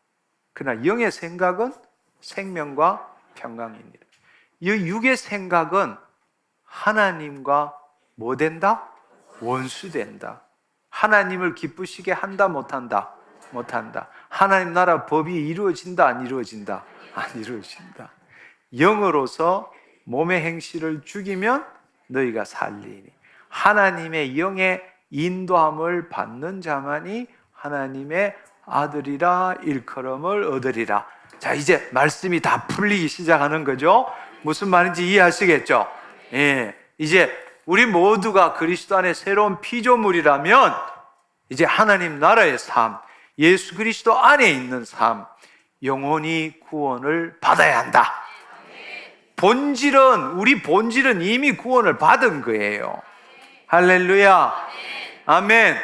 그러나 영의 생각은 생명과 평강입니다. 이 육의 생각은 하나님과 뭐 된다? 원수된다. 하나님을 기쁘시게 한다 못한다? 못한다. 하나님 나라 법이 이루어진다 안 이루어진다? 안 이루어진다. 영으로서 몸의 행실을 죽이면 너희가 살리니 하나님의 영의 인도함을 받는 자만이 하나님의 아들이라 일컬음을 얻으리라. 자, 이제 말씀이 다 풀리기 시작하는 거죠. 무슨 말인지 이해하시겠죠? 예, 이제 우리 모두가 그리스도 안에 새로운 피조물이라면 이제 하나님 나라의 삶, 예수 그리스도 안에 있는 삶, 영혼이 구원을 받아야 한다. 우리 본질은 이미 구원을 받은 거예요. 할렐루야. 아멘.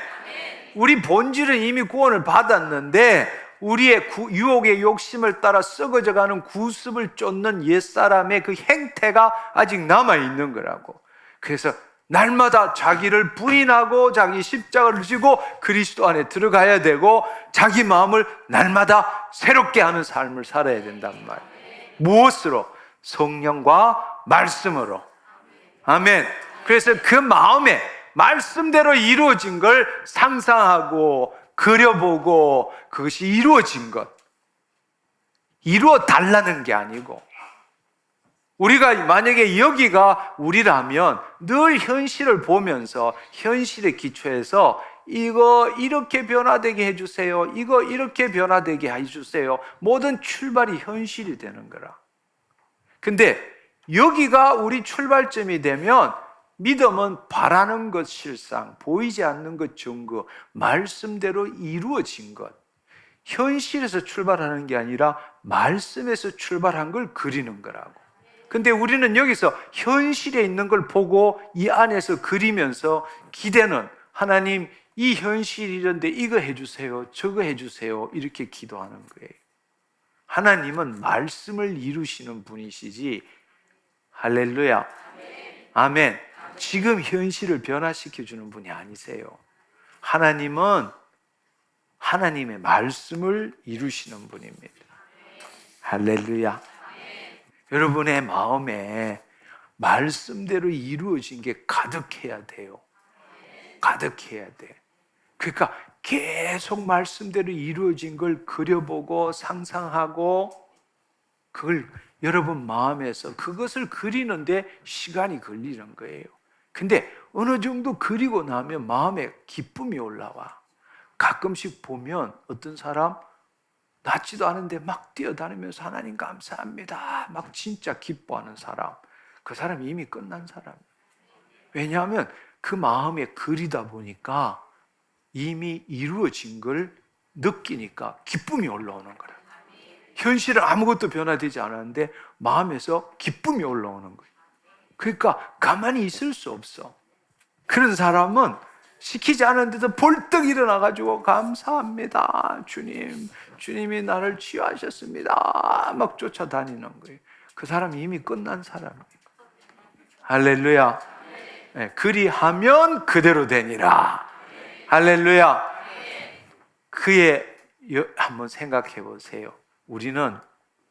우리 본질은 이미 구원을 받았는데 우리의 유혹의 욕심을 따라 썩어져가는 구습을 쫓는 옛사람의 그 행태가 아직 남아있는 거라고. 그래서 날마다 자기를 부인하고 자기 십자가를 지고 그리스도 안에 들어가야 되고 자기 마음을 날마다 새롭게 하는 삶을 살아야 된단 말이에요. 무엇으로? 성령과 말씀으로. 아멘. 그래서 그 마음에 말씀대로 이루어진 걸 상상하고 그려보고 그것이 이루어진 것, 이루어 달라는 게 아니고 우리가 만약에 여기가 우리라면 늘 현실을 보면서 현실에 기초해서 이거 이렇게 변화되게 해주세요, 이거 이렇게 변화되게 해주세요. 모든 출발이 현실이 되는 거라. 근데 여기가 우리 출발점이 되면 믿음은 바라는 것 실상, 보이지 않는 것 증거, 말씀대로 이루어진 것, 현실에서 출발하는 게 아니라 말씀에서 출발한 걸 그리는 거라고. 근데 우리는 여기서 현실에 있는 걸 보고 이 안에서 그리면서 기대는 하나님 이 현실이 이런데 이거 해주세요, 저거 해주세요 이렇게 기도하는 거예요. 하나님은 말씀을 이루시는 분이시지. 할렐루야. 아멘. 지금 현실을 변화시켜주는 분이 아니세요. 하나님은 하나님의 말씀을 이루시는 분입니다. 할렐루야. 여러분의 마음에 말씀대로 이루어진 게 가득해야 돼요. 가득해야 돼. 그러니까 계속 말씀대로 이루어진 걸 그려보고 상상하고 그걸 여러분 마음에서 그것을 그리는데 시간이 걸리는 거예요. 근데 어느 정도 그리고 나면 마음에 기쁨이 올라와. 가끔씩 보면 어떤 사람 낫지도 않은데 막 뛰어다니면서 하나님 감사합니다 막 진짜 기뻐하는 사람, 그 사람이 이미 끝난 사람이에요. 왜냐하면 그 마음에 그리다 보니까 이미 이루어진 걸 느끼니까 기쁨이 올라오는 거라. 현실은 아무것도 변화되지 않았는데 마음에서 기쁨이 올라오는 거예요. 그러니까 가만히 있을 수 없어. 그런 사람은 시키지 않았는데도 벌떡 일어나가지고 감사합니다 주님, 주님이 나를 치유하셨습니다 막 쫓아다니는 거예요. 그 사람이 이미 끝난 사람이에요. 할렐루야. 네, 그리하면 그대로 되니라. 할렐루야. 한번 생각해 보세요. 우리는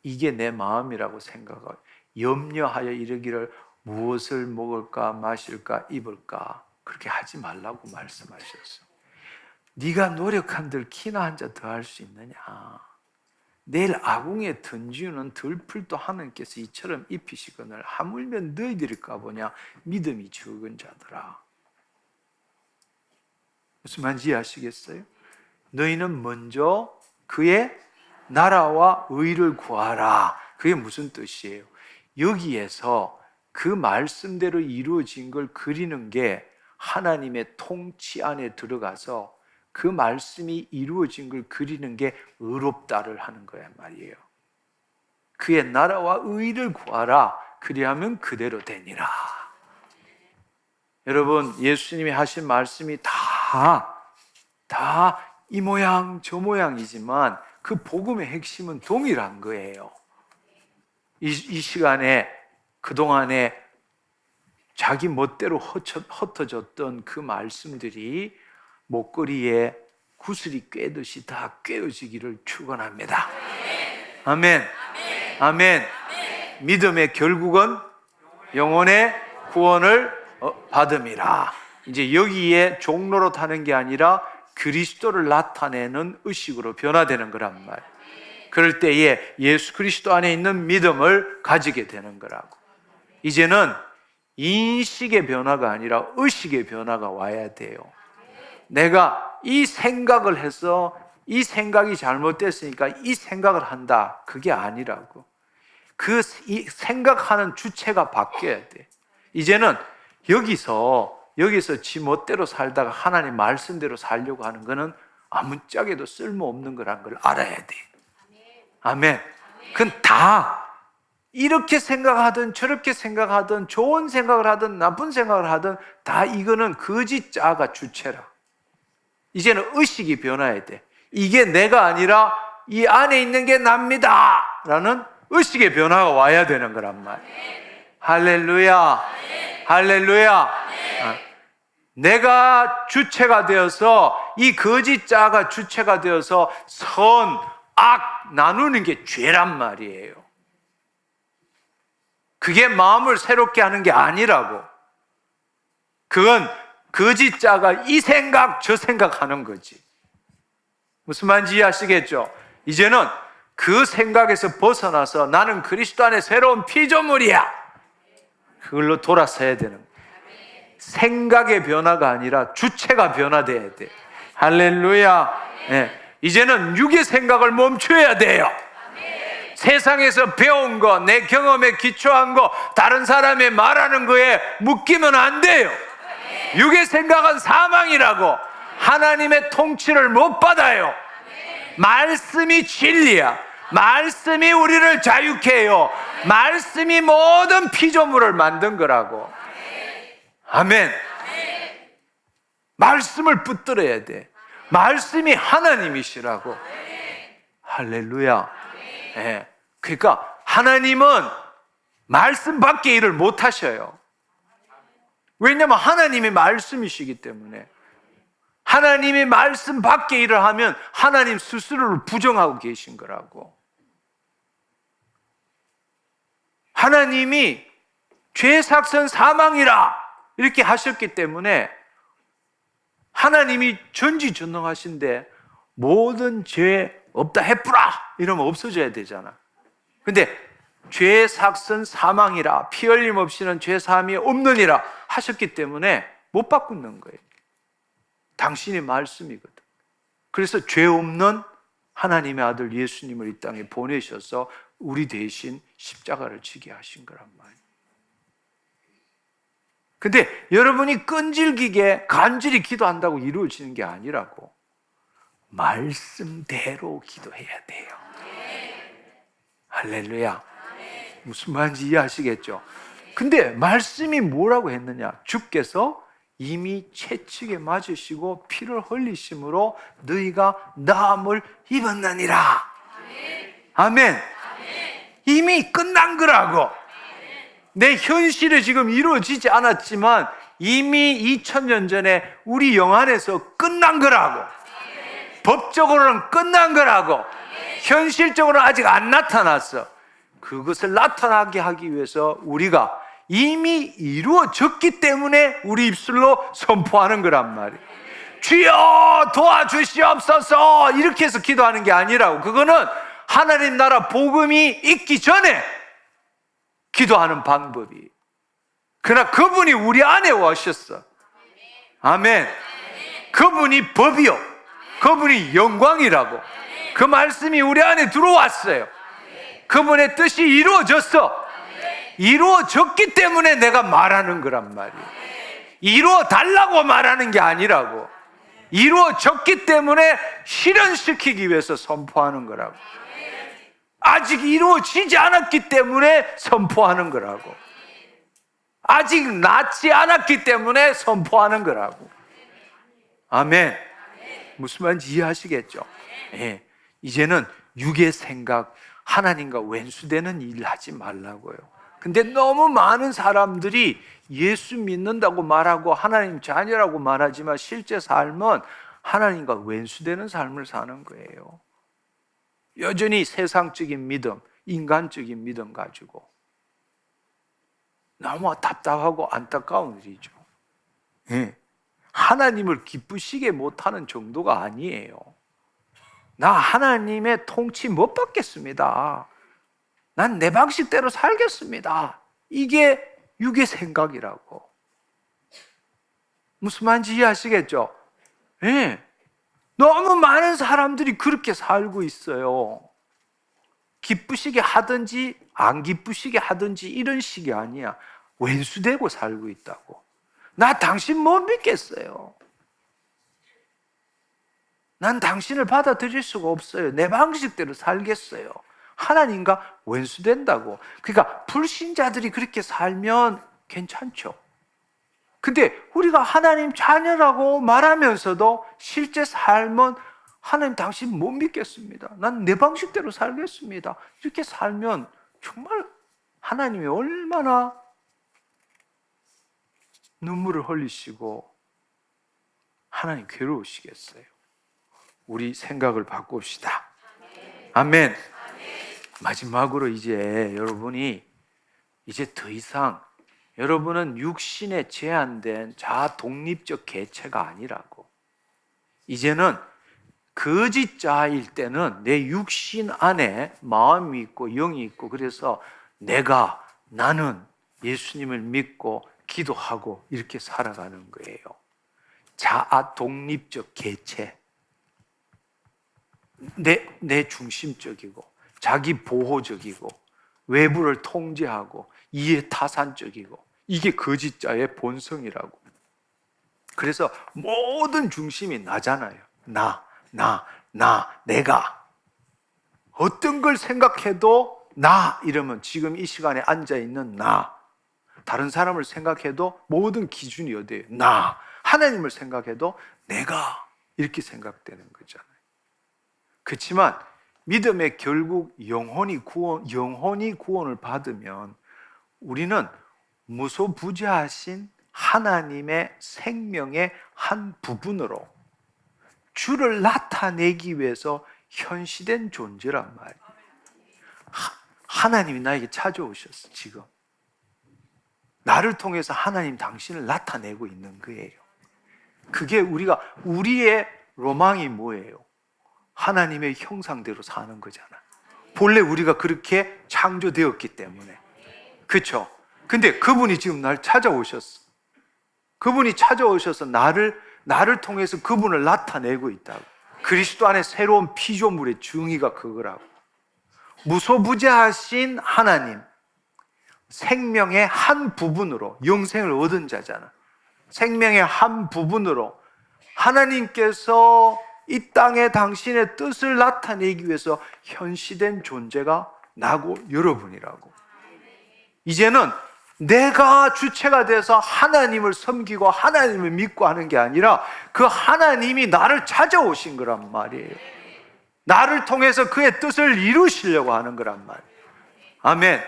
이게 내 마음이라고 생각하고 염려하여 이르기를 무엇을 먹을까 마실까 입을까 그렇게 하지 말라고 말씀하셨어. 네가 노력한들 키나 한 자 더 할 수 있느냐. 내일 아궁에 던지는 들풀도 하나님께서 이처럼 입히시거늘 하물며 너희들이 까보냐 믿음이 적은 자들아. 무슨 말인지 이해하시겠어요? 너희는 먼저 그의 나라와 의를 구하라. 그게 무슨 뜻이에요? 여기에서 그 말씀대로 이루어진 걸 그리는 게 하나님의 통치 안에 들어가서 그 말씀이 이루어진 걸 그리는 게 의롭다를 하는 거야 말이에요. 그의 나라와 의를 구하라. 그리하면 그대로 되니라. 여러분, 예수님이 하신 말씀이 다 이 모양 저 모양이지만 그 복음의 핵심은 동일한 거예요. 이 시간에 그동안에 자기 멋대로 흩어졌던 그 말씀들이 목걸이에 구슬이 꿰듯이 다 꿰어지기를 축원합니다. 아멘. 아멘. 믿음의 결국은 영혼의 구원을 받음이라. 이제 여기에 종로로 타는 게 아니라 그리스도를 나타내는 의식으로 변화되는 거란 말. 그럴 때에 예수 그리스도 안에 있는 믿음을 가지게 되는 거라고. 이제는 인식의 변화가 아니라 의식의 변화가 와야 돼요. 내가 이 생각을 해서 이 생각이 잘못됐으니까 이 생각을 한다. 그게 아니라고. 이 생각하는 주체가 바뀌어야 돼. 이제는 여기서 지 멋대로 살다가 하나님 말씀대로 살려고 하는 거는 아무짝에도 쓸모없는 거란 걸 알아야 돼. 아멘. 그건 다 이렇게 생각하든 저렇게 생각하든 좋은 생각을 하든 나쁜 생각을 하든 다 이거는 거짓 자가 주체라. 이제는 의식이 변화해야 돼. 이게 내가 아니라 이 안에 있는 게 납니다 라는 의식의 변화가 와야 되는 거란 말. 할렐루야. 할렐루야. 내가 주체가 되어서 이 거짓 자가 주체가 되어서 선, 악 나누는 게 죄란 말이에요. 그게 마음을 새롭게 하는 게 아니라고. 그건 거짓 자가 이 생각 저 생각하는 거지. 무슨 말인지 이해하시겠죠? 이제는 그 생각에서 벗어나서 나는 그리스도 안에 새로운 피조물이야. 그걸로 돌아서야 되는 거예요. 생각의 변화가 아니라 주체가 변화돼야 돼. 할렐루야. 네. 이제는 육의 생각을 멈춰야 돼요. 세상에서 배운 거, 내 경험에 기초한 거, 다른 사람의 말하는 거에 묶이면 안 돼요. 육의 생각은 사망이라고. 하나님의 통치를 못 받아요. 말씀이 진리야. 말씀이 우리를 자유케 해요. 말씀이 모든 피조물을 만든 거라고. 아멘. 말씀을 붙들어야 돼. 말씀이 하나님이시라고. 할렐루야. 네. 그러니까 하나님은 말씀 밖에 일을 못 하셔요. 왜냐하면 하나님이 말씀이시기 때문에. 하나님이 말씀 밖에 일을 하면 하나님 스스로를 부정하고 계신 거라고. 하나님이 죄 삭선 사망이라 이렇게 하셨기 때문에 하나님이 전지전능하신데 모든 죄 없다 해프라 이러면 없어져야 되잖아. 근데 죄 삭선 사망이라 피 흘림 없이는 죄 사함이 없느니라 하셨기 때문에 못 바꾸는 거예요. 당신의 말씀이거든. 그래서 죄 없는 하나님의 아들 예수님을 이 땅에 보내셔서 우리 대신 십자가를 지게 하신 거란 말이에요. 근데 여러분이 끈질기게 간절히 기도한다고 이루어지는 게 아니라고. 말씀대로 기도해야 돼요. 할렐루야. 무슨 말인지 이해하시겠죠? 근데 말씀이 뭐라고 했느냐? 주께서 이미 채찍에 맞으시고 피를 흘리심으로 너희가 나음을 입었느니라. 아멘. 이미 끝난 거라고. 내 현실에 지금 이루어지지 않았지만 이미 2000년 전에 우리 영 안에서 끝난 거라고. 법적으로는 끝난 거라고. 현실적으로는 아직 안 나타났어. 그것을 나타나게 하기 위해서 우리가 이미 이루어졌기 때문에 우리 입술로 선포하는 거란 말이에요. 주여 도와주시옵소서 이렇게 해서 기도하는 게 아니라고. 그거는 하나님 나라 복음이 있기 전에 기도하는 방법이. 그러나 그분이 우리 안에 오셨어. 아멘. 그분이 법이요, 그분이 영광이라고. 그 말씀이 우리 안에 들어왔어요. 그분의 뜻이 이루어졌어. 이루어졌기 때문에 내가 말하는 거란 말이에요. 이루어 달라고 말하는 게 아니라고. 이루어졌기 때문에 실현시키기 위해서 선포하는 거라고. 아직 이루어지지 않았기 때문에 선포하는 거라고. 아직 낫지 않았기 때문에 선포하는 거라고. 아멘. 무슨 말인지 이해하시겠죠? 예. 이제는 육의 생각, 하나님과 왼수되는 일을 하지 말라고요. 근데 너무 많은 사람들이 예수 믿는다고 말하고 하나님 자녀라고 말하지만 실제 삶은 하나님과 왼수되는 삶을 사는 거예요. 여전히 세상적인 믿음, 인간적인 믿음 가지고 너무 답답하고 안타까운 일이죠. 예. 하나님을 기쁘시게 못하는 정도가 아니에요. 나 하나님의 통치 못 받겠습니다. 난 내 방식대로 살겠습니다. 이게 육의 생각이라고. 무슨 말인지 이해하시겠죠? 예. 너무 많은 사람들이 그렇게 살고 있어요. 기쁘시게 하든지 안 기쁘시게 하든지 이런 식이 아니야. 왼수되고 살고 있다고. 나 당신 못 믿겠어요. 난 당신을 받아들일 수가 없어요. 내 방식대로 살겠어요. 하나님과 왼수된다고. 그러니까 불신자들이 그렇게 살면 괜찮죠. 근데 우리가 하나님 자녀라고 말하면서도 실제 삶은 하나님 당신 못 믿겠습니다. 난 내 방식대로 살겠습니다. 이렇게 살면 정말 하나님이 얼마나 눈물을 흘리시고 하나님 괴로우시겠어요. 우리 생각을 바꿉시다. 아멘. 마지막으로 이제 여러분이 이제 더 이상 여러분은 육신에 제한된 자아 독립적 개체가 아니라고. 이제는 거짓 자일 때는 내 육신 안에 마음이 있고 영이 있고 그래서 나는 예수님을 믿고 기도하고 이렇게 살아가는 거예요. 자아 독립적 개체. 내 중심적이고. 자기 보호적이고 외부를 통제하고 이해타산적이고 이게 거짓자의 본성이라고. 그래서 모든 중심이 나잖아요. 내가. 어떤 걸 생각해도 나 이러면 지금 이 시간에 앉아있는 나. 다른 사람을 생각해도 모든 기준이 어디예요? 나. 하나님을 생각해도 내가 이렇게 생각되는 거잖아요. 그렇지만 믿음의 결국 영혼이 구원을 받으면 우리는 무소부재하신 하나님의 생명의 한 부분으로 주를 나타내기 위해서 현시된 존재란 말이에요. 하나님이 나에게 찾아오셨어. 지금 나를 통해서 하나님 당신을 나타내고 있는 거예요. 그게 우리의 로망이 뭐예요? 하나님의 형상대로 사는 거잖아. 본래 우리가 그렇게 창조되었기 때문에. 그렇죠? 근데 그분이 지금 날 찾아오셨어. 그분이 찾아오셔서 나를 통해서 그분을 나타내고 있다고. 그리스도 안에 새로운 피조물의 증의가 그거라고. 무소부재하신 하나님, 생명의 한 부분으로 영생을 얻은 자잖아. 생명의 한 부분으로 하나님께서 이 땅에 당신의 뜻을 나타내기 위해서 현시된 존재가 나고 여러분이라고. 이제는 내가 주체가 돼서 하나님을 섬기고 하나님을 믿고 하는 게 아니라 그 하나님이 나를 찾아오신 거란 말이에요. 나를 통해서 그의 뜻을 이루시려고 하는 거란 말이에요. 아멘.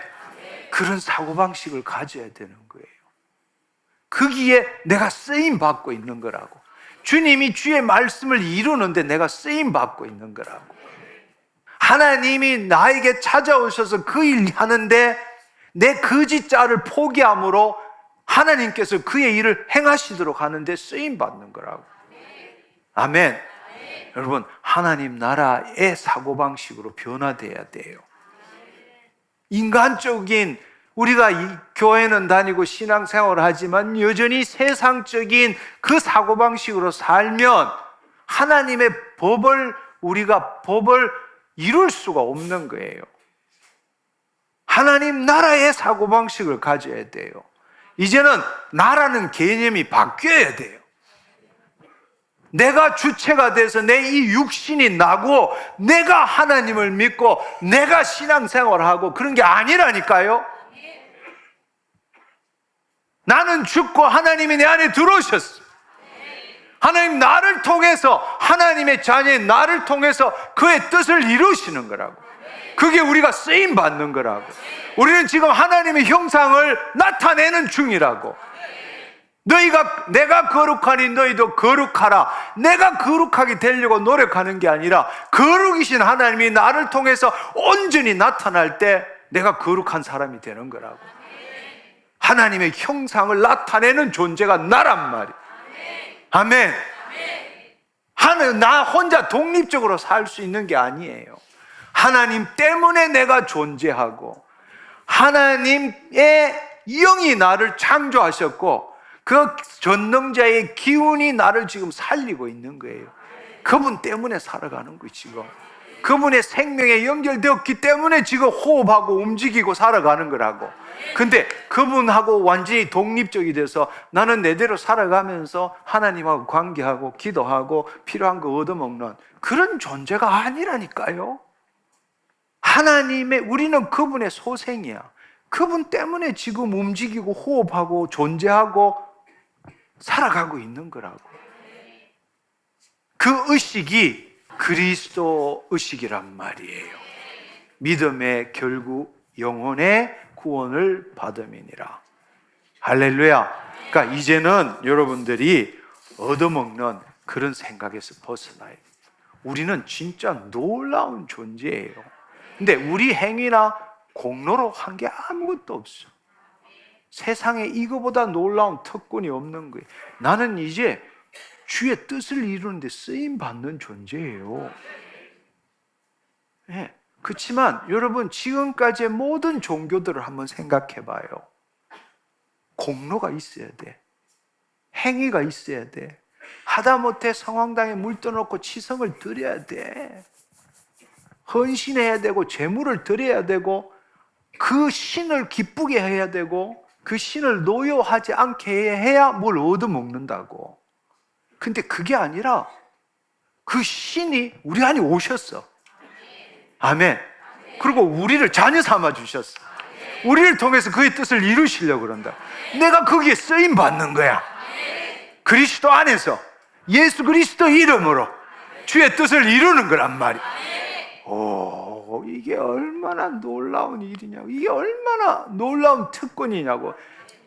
그런 사고방식을 가져야 되는 거예요. 거기에 내가 쓰임받고 있는 거라고. 주님이 주의 말씀을 이루는데 내가 쓰임받고 있는 거라고. 하나님이 나에게 찾아오셔서 그 일 하는데 내 거짓자를 포기함으로 하나님께서 그의 일을 행하시도록 하는데 쓰임받는 거라고. 아멘. 여러분, 하나님 나라의 사고방식으로 변화돼야 돼요. 인간적인, 우리가 이 교회는 다니고 신앙생활을 하지만 여전히 세상적인 그 사고방식으로 살면 하나님의 우리가 법을 이룰 수가 없는 거예요. 하나님 나라의 사고방식을 가져야 돼요. 이제는 나라는 개념이 바뀌어야 돼요. 내가 주체가 돼서 내 이 육신이 나고 내가 하나님을 믿고 내가 신앙생활을 하고 그런 게 아니라니까요. 나는 죽고 하나님이 내 안에 들어오셨어. 하나님 나를 통해서, 하나님의 자녀인 나를 통해서 그의 뜻을 이루시는 거라고. 그게 우리가 쓰임받는 거라고. 우리는 지금 하나님의 형상을 나타내는 중이라고. 내가 거룩하니 너희도 거룩하라. 내가 거룩하게 되려고 노력하는 게 아니라 거룩이신 하나님이 나를 통해서 온전히 나타날 때 내가 거룩한 사람이 되는 거라고. 하나님의 형상을 나타내는 존재가 나란 말이에요. 아멘. 나 혼자 독립적으로 살 수 있는 게 아니에요. 하나님 때문에 내가 존재하고 하나님의 영이 나를 창조하셨고 그 전능자의 기운이 나를 지금 살리고 있는 거예요. 그분 때문에 살아가는 거예요. 지금 그분의 생명에 연결되었기 때문에 지금 호흡하고 움직이고 살아가는 거라고. 근데 그분하고 완전히 독립적이 돼서 나는 내대로 살아가면서 하나님하고 관계하고 기도하고 필요한 거 얻어먹는 그런 존재가 아니라니까요. 우리는 그분의 소생이야. 그분 때문에 지금 움직이고 호흡하고 존재하고 살아가고 있는 거라고. 그 의식이 그리스도 의식이란 말이에요. 믿음의 결국 영혼의 구원을 받음이니라. 할렐루야. 그러니까 이제는 여러분들이 얻어먹는 그런 생각에서 벗어나야 돼요. 우리는 진짜 놀라운 존재예요. 근데 우리 행위나 공로로 한 게 아무것도 없어. 세상에 이거보다 놀라운 특권이 없는 거예요. 나는 이제 주의 뜻을 이루는데 쓰임 받는 존재예요. 네. 그렇지만 여러분, 지금까지의 모든 종교들을 한번 생각해 봐요. 공로가 있어야 돼. 행위가 있어야 돼. 하다못해 성황당에 물 떠놓고 치성을 드려야 돼. 헌신해야 되고 재물을 드려야 되고 그 신을 기쁘게 해야 되고 그 신을 노여하지 않게 해야 뭘 얻어먹는다고. 근데 그게 아니라 그 신이 우리 안에 오셨어. 아멘. 그리고 우리를 자녀 삼아 주셨어. 우리를 통해서 그의 뜻을 이루시려고 그런다. 내가 거기에 쓰임 받는 거야. 그리스도 안에서 예수 그리스도 이름으로 주의 뜻을 이루는 거란 말이야. 오, 이게 얼마나 놀라운 일이냐고. 이게 얼마나 놀라운 특권이냐고.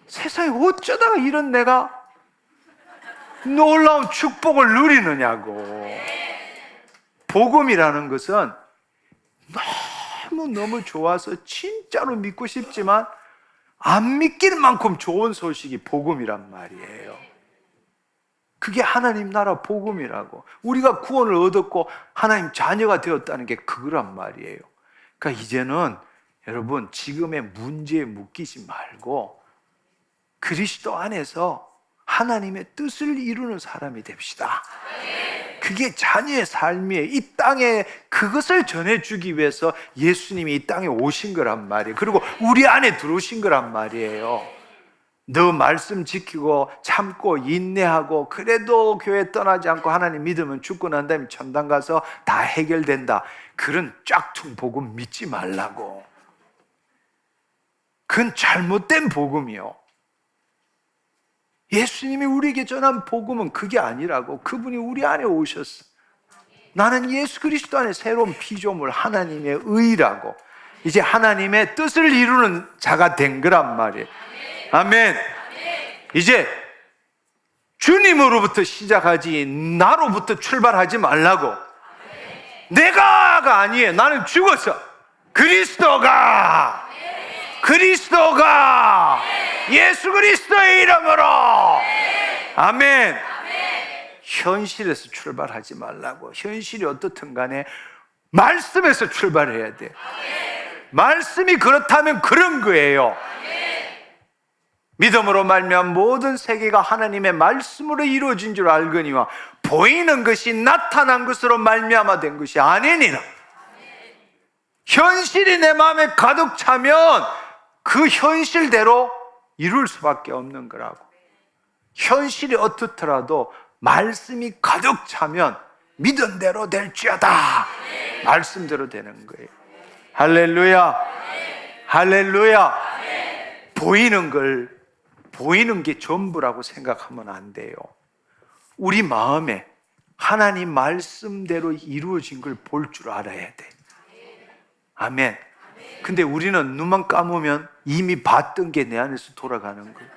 세상에 어쩌다가 이런 내가 놀라운 축복을 누리느냐고. 복음이라는 것은 너무너무 좋아서 진짜로 믿고 싶지만 안 믿길 만큼 좋은 소식이 복음이란 말이에요. 그게 하나님 나라 복음이라고. 우리가 구원을 얻었고 하나님 자녀가 되었다는 게 그거란 말이에요. 그러니까 이제는 여러분 지금의 문제에 묶이지 말고 그리스도 안에서 하나님의 뜻을 이루는 사람이 됩시다. 그게 자녀의 삶이에요. 이 땅에 그것을 전해주기 위해서 예수님이 이 땅에 오신 거란 말이에요. 그리고 우리 안에 들어오신 거란 말이에요. 너 말씀 지키고 참고 인내하고 그래도 교회 떠나지 않고 하나님 믿으면 죽고 난 다음에 천당 가서 다 해결된다. 그런 짝퉁 복음 믿지 말라고. 그건 잘못된 복음이요. 예수님이 우리에게 전한 복음은 그게 아니라고. 그분이 우리 안에 오셨어. 나는 예수 그리스도 안에 새로운 피조물, 하나님의 의라고. 이제 하나님의 뜻을 이루는 자가 된 거란 말이에요. 아멘. 이제 주님으로부터 시작하지 나로부터 출발하지 말라고. 내가가 아니에요. 나는 죽었어. 그리스도가 예수 그리스도의 이름으로. 아멘. 현실에서 출발하지 말라고. 현실이 어떻든 간에 말씀에서 출발해야 돼. 말씀이 그렇다면 그런 거예요. 믿음으로 말미암아 모든 세계가 하나님의 말씀으로 이루어진 줄 알거니와 보이는 것이 나타난 것으로 말미암아 된 것이 아니니라. 현실이 내 마음에 가득 차면 그 현실대로 이룰 수밖에 없는 거라고. 현실이 어떻더라도 말씀이 가득 차면 믿은 대로 될지어다. 말씀대로 되는 거예요. 할렐루야. 할렐루야. 보이는 게 전부라고 생각하면 안 돼요. 우리 마음에 하나님 말씀대로 이루어진 걸 볼 줄 알아야 돼. 아멘. 근데 우리는 눈만 감으면 이미 봤던 게 내 안에서 돌아가는 거예요.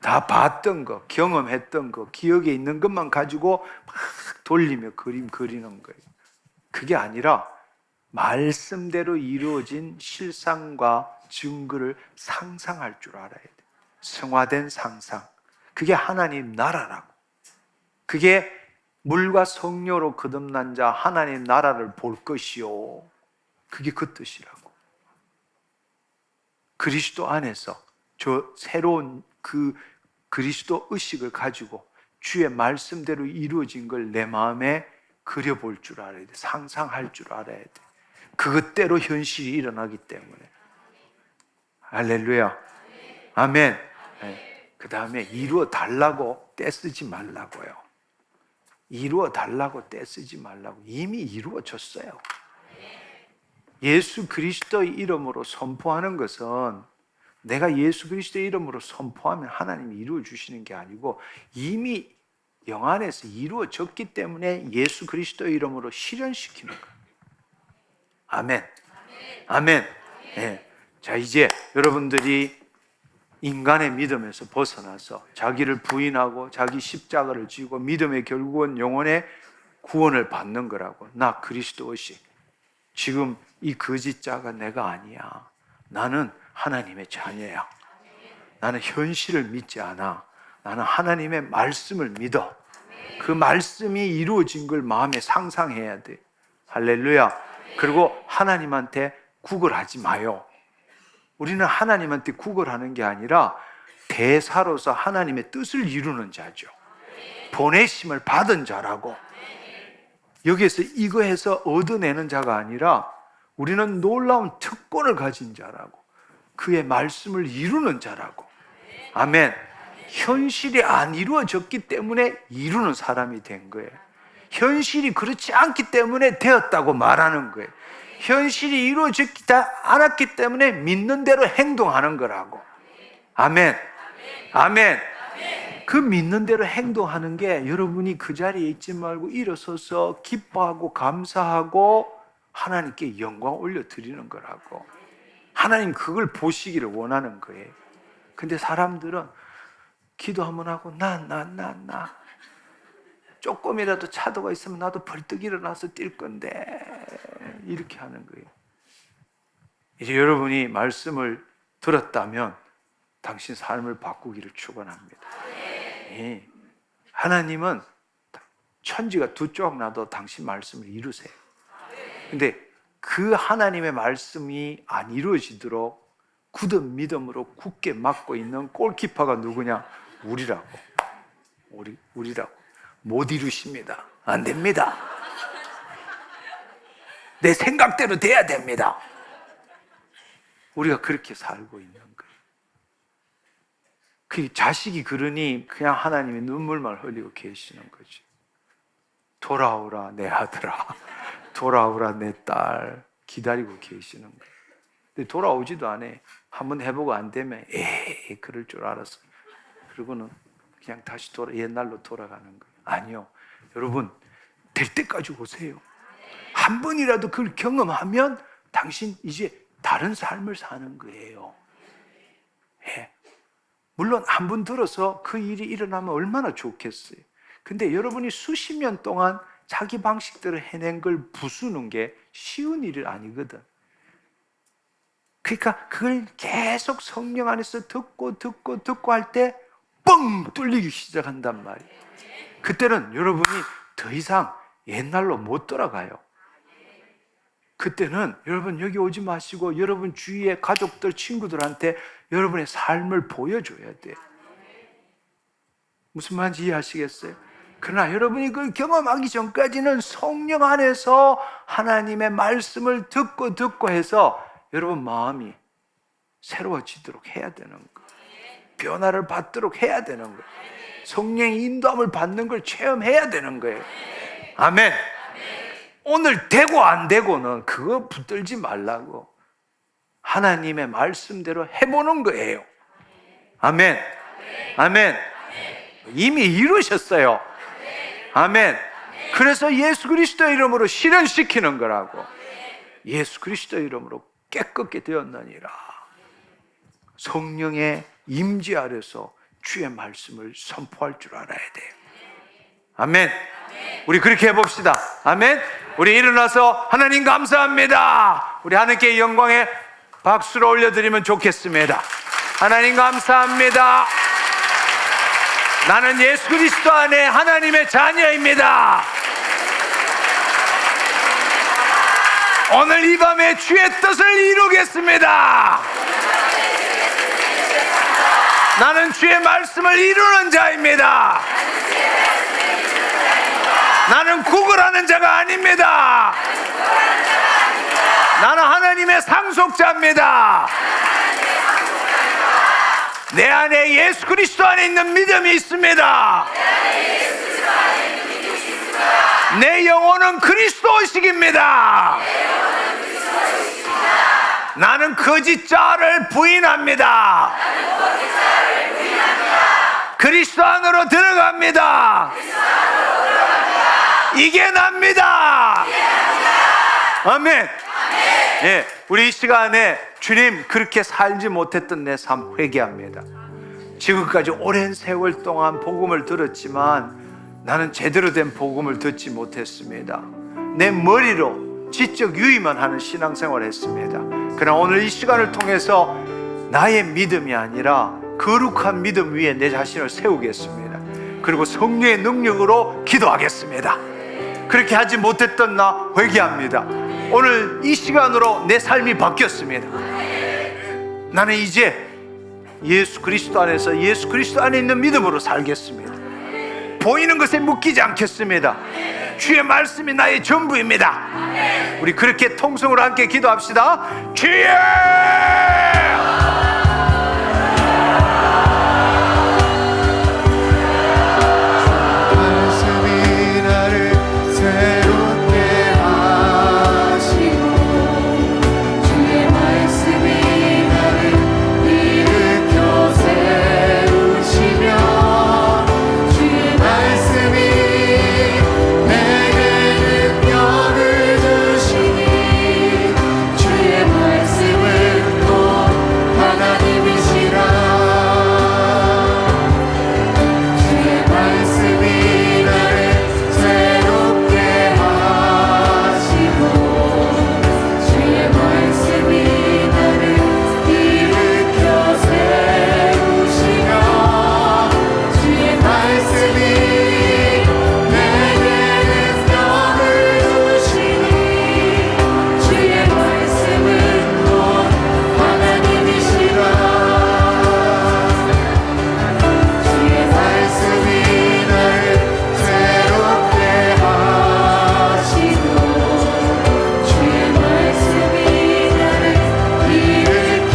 다 봤던 거, 경험했던 거, 기억에 있는 것만 가지고 막 돌리며 그림 그리는 거예요. 그게 아니라 말씀대로 이루어진 실상과 증거를 상상할 줄 알아야 돼. 성화된 상상. 그게 하나님 나라라고. 그게 물과 성령으로 거듭난 자 하나님 나라를 볼 것이요. 그게 그 뜻이라고. 그리스도 안에서 저 새로운 그 그리스도 의식을 가지고 주의 말씀대로 이루어진 걸 내 마음에 그려볼 줄 알아야 돼. 상상할 줄 알아야 돼. 그것대로 현실이 일어나기 때문에. 할렐루야. 아멘. 네. 그 다음에 이루어 달라고 떼쓰지 말라고요. 이루어 달라고 떼쓰지 말라고. 이미 이루어졌어요. 예수 그리스도의 이름으로 선포하는 것은 내가 예수 그리스도의 이름으로 선포하면 하나님이 이루어 주시는 게 아니고 이미 영 안에서 이루어졌기 때문에 예수 그리스도의 이름으로 실현시키는 거예요. 아멘. 아멘. 네. 자, 이제 여러분들이 인간의 믿음에서 벗어나서 자기를 부인하고 자기 십자가를 지고 믿음의 결국은 영혼의 구원을 받는 거라고. 나 그리스도의식. 지금 이 거짓자가 내가 아니야. 나는 하나님의 자녀야. 나는 현실을 믿지 않아. 나는 하나님의 말씀을 믿어. 그 말씀이 이루어진 걸 마음에 상상해야 돼. 할렐루야. 그리고 하나님한테 구걸하지 마요. 우리는 하나님한테 구걸하는 게 아니라 대사로서 하나님의 뜻을 이루는 자죠. 보내심을 받은 자라고. 여기에서 이거 해서 얻어내는 자가 아니라 우리는 놀라운 특권을 가진 자라고, 그의 말씀을 이루는 자라고. 아멘. 현실이 안 이루어졌기 때문에 이루는 사람이 된 거예요. 현실이 그렇지 않기 때문에 되었다고 말하는 거예요. 현실이 이루어지지 않았기 때문에 믿는 대로 행동하는 거라고. 아멘. 아멘. 그 믿는 대로 행동하는 게 여러분이 그 자리에 있지 말고 일어서서 기뻐하고 감사하고 하나님께 영광 올려드리는 거라고. 하나님 그걸 보시기를 원하는 거예요. 근데 사람들은 기도 한번 하고 나 조금이라도 차도가 있으면 나도 벌떡 일어나서 뛸 건데 이렇게 하는 거예요. 이제 여러분이 말씀을 들었다면 당신 삶을 바꾸기를 축원합니다. 예. 하나님은 천지가 두 쪽 나도 당신 말씀을 이루세요. 근데 그 하나님의 말씀이 안 이루어지도록 굳은 믿음으로 굳게 막고 있는 골키퍼가 누구냐? 우리라고. 우리라고. 못 이루십니다. 안 됩니다. 내 생각대로 돼야 됩니다. 우리가 그렇게 살고 있는 거예요. 그 자식이 그러니 그냥 하나님이 눈물만 흘리고 계시는 거지. 돌아오라 내 아들아, 돌아오라 내 딸, 기다리고 계시는 거예요. 근데 돌아오지도 않아. 한번 해보고 안 되면 그럴 줄 알았어. 그러고는 그냥 다시 옛날로 돌아가는 거예요. 아니요, 여러분 될 때까지 오세요. 한 번이라도 그걸 경험하면 당신 이제 다른 삶을 사는 거예요. 물론 한 번 들어서 그 일이 일어나면 얼마나 좋겠어요. 근데 여러분이 수십 년 동안 자기 방식대로 해낸 걸 부수는 게 쉬운 일이 아니거든. 그러니까 그걸 계속 성령 안에서 듣고 할 때 뻥 뚫리기 시작한단 말이에요. 그때는 여러분이 더 이상 옛날로 못 돌아가요. 그때는 여러분 여기 오지 마시고 여러분 주위의 가족들, 친구들한테 여러분의 삶을 보여줘야 돼요. 무슨 말인지 이해하시겠어요? 그러나 여러분이 그걸 경험하기 전까지는 성령 안에서 하나님의 말씀을 듣고 해서 여러분 마음이 새로워지도록 해야 되는 거예요. 변화를 받도록 해야 되는 거예요. 성령의 인도함을 받는 걸 체험해야 되는 거예요. 아멘. 오늘 되고 안 되고는 그거 붙들지 말라고. 하나님의 말씀대로 해보는 거예요. 아멘. 아멘. 이미 이루셨어요. 아멘. 그래서 예수 그리스도의 이름으로 실현시키는 거라고. 예수 그리스도의 이름으로 깨끗게 되었느니라. 성령의 임재 아래서 주의 말씀을 선포할 줄 알아야 돼요. 아멘. 우리 그렇게 해봅시다. 아멘. 우리 일어나서 하나님 감사합니다. 우리 하나님께 영광의 박수를 올려드리면 좋겠습니다. 하나님 감사합니다. 나는 예수 그리스도 안에 하나님의 자녀입니다. 오늘 이 밤에 주의 뜻을 이루겠습니다. 나는 주의 말씀을 이루는 자입니다. 나는 구걸하는 자가 아닙니다. 나는 하나님의 상속자입니다. 내 안에 예수 그리스도 안에 있는 믿음이 있습니다. 내 영혼은 그리스도식입니다. 나는 거짓 자를 부인합니다. 그리스도 안으로 들어갑니다. 이게 납니다. 아멘. 예, 우리 이 시간에 주님 그렇게 살지 못했던 내 삶 회개합니다. 지금까지 오랜 세월 동안 복음을 들었지만 나는 제대로 된 복음을 듣지 못했습니다. 내 머리로 지적 유의만 하는 신앙생활을 했습니다. 그러나 오늘 이 시간을 통해서 나의 믿음이 아니라 거룩한 믿음 위에 내 자신을 세우겠습니다. 그리고 성령의 능력으로 기도하겠습니다. 그렇게 하지 못했던 나 회개합니다. 오늘 이 시간으로 내 삶이 바뀌었습니다. 나는 이제 예수 그리스도 안에서 예수 그리스도 안에 있는 믿음으로 살겠습니다. 보이는 것에 묶이지 않겠습니다. 주의 말씀이 나의 전부입니다. 우리 그렇게 통성으로 함께 기도합시다. 주여! 말씀이 나를 새롭게 하시고 주의 말씀이 나를 일으켜 세우시며 주의 말씀이 내게 능력을 주시니 주의 말씀은 또 하나님이시라. 주의 말씀이 나를 새롭게 하시고 주의 말씀이 나를 일으켜 세우시며 주의 말씀이 내게 능력을 주시니 주의 말씀은 또 하나님이시라. 주의 말씀이 나를 새롭게 하시고 주의 말씀이 나를 일으켜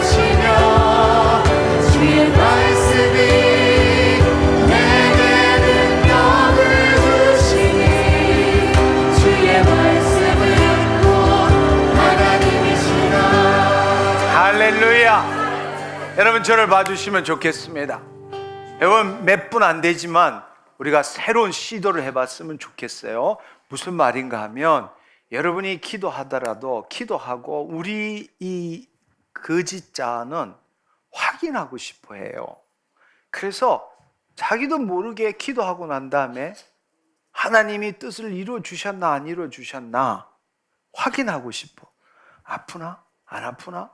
세우시며 주의 말씀이 내게 능력을 주시니 주의 말씀은 곧 하나님이시라. 할렐루야! 여러분 저를 봐주시면 좋겠습니다. 여러분 몇 분 안 되지만 우리가 새로운 시도를 해봤으면 좋겠어요. 무슨 말인가 하면 여러분이 기도하더라도 기도하고 우리 이 거짓자는 확인하고 싶어 해요. 그래서 자기도 모르게 기도하고 난 다음에 하나님이 뜻을 이루어 주셨나 안 이루어 주셨나 확인하고 싶어. 아프나 안 아프나?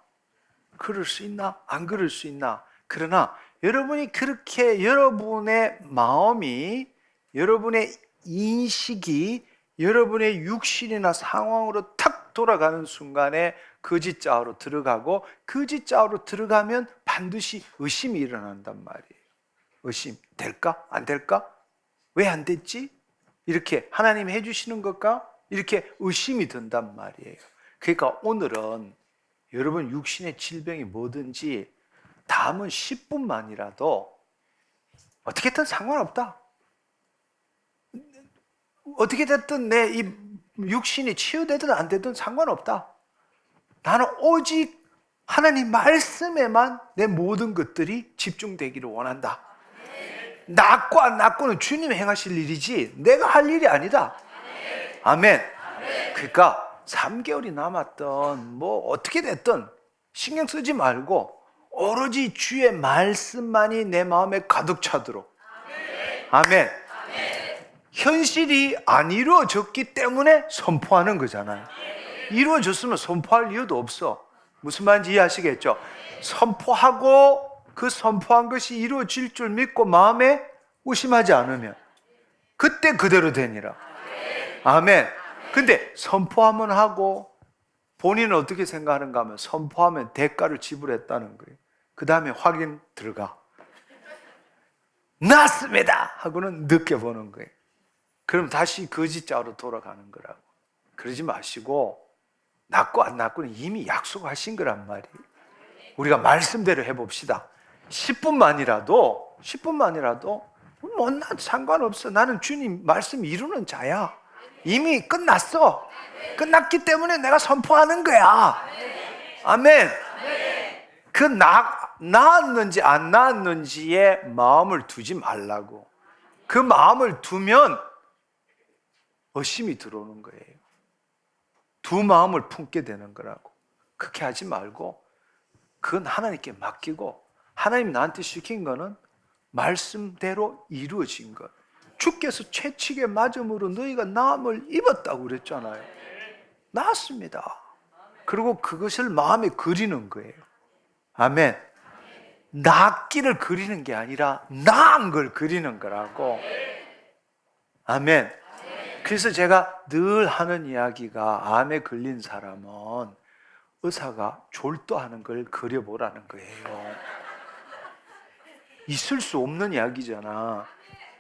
그럴 수 있나? 안 그럴 수 있나? 그러나 여러분이 그렇게 여러분의 마음이, 여러분의 인식이 여러분의 육신이나 상황으로 탁 돌아가는 순간에 거짓자로 들어가고 거짓자로 들어가면 반드시 의심이 일어난단 말이에요. 의심, 될까? 안 될까? 왜 안 됐지? 이렇게 하나님이 해주시는 것과 이렇게 의심이 든단 말이에요. 그러니까 오늘은 여러분 육신의 질병이 뭐든지 다음은 10분만이라도 어떻게 됐든 상관없다. 어떻게 됐든 내 이 육신이 치유되든 안 되든 상관없다. 나는 오직 하나님 말씀에만 내 모든 것들이 집중되기를 원한다. 낫고 안 낫고는 주님이 행하실 일이지 내가 할 일이 아니다. 아멘. 그러니까 3개월이 남았던 뭐 어떻게 됐든 신경 쓰지 말고 오로지 주의 말씀만이 내 마음에 가득 차도록. 아멘. 현실이 안 이루어졌기 때문에 선포하는 거잖아요. 이루어졌으면 선포할 이유도 없어. 무슨 말인지 이해하시겠죠? 선포하고 그 선포한 것이 이루어질 줄 믿고 마음에 의심하지 않으면 그때 그대로 되니라. 아멘. 근데 선포하면 하고 본인은 어떻게 생각하는가 하면 선포하면 대가를 지불했다는 거예요. 그 다음에 확인 들어가. 낫습니다 하고는 느껴보는 거예요. 그럼 다시 거짓자로 돌아가는 거라고. 그러지 마시고 낫고 안 낫고는 이미 약속하신 거란 말이에요. 우리가 말씀대로 해봅시다. 10분만이라도 뭐 난 상관없어. 나는 주님 말씀 이루는 자야. 이미 끝났어. 끝났기 때문에 내가 선포하는 거야. 아멘. 그 나았는지 안 나았는지에 마음을 두지 말라고. 그 마음을 두면 의심이 들어오는 거예요. 두 마음을 품게 되는 거라고. 그렇게 하지 말고 그건 하나님께 맡기고 하나님 나한테 시킨 거는 말씀대로 이루어진 것. 주께서 채찍에 맞음으로 너희가 나음을 입었다고 그랬잖아요. 나았습니다. 그리고 그것을 마음에 그리는 거예요. 아멘. 낫기를 그리는 게 아니라 나은 걸 그리는 거라고. 아멘. 그래서 제가 늘 하는 이야기가 암에 걸린 사람은 의사가 졸도하는 걸 그려보라는 거예요. 있을 수 없는 이야기잖아.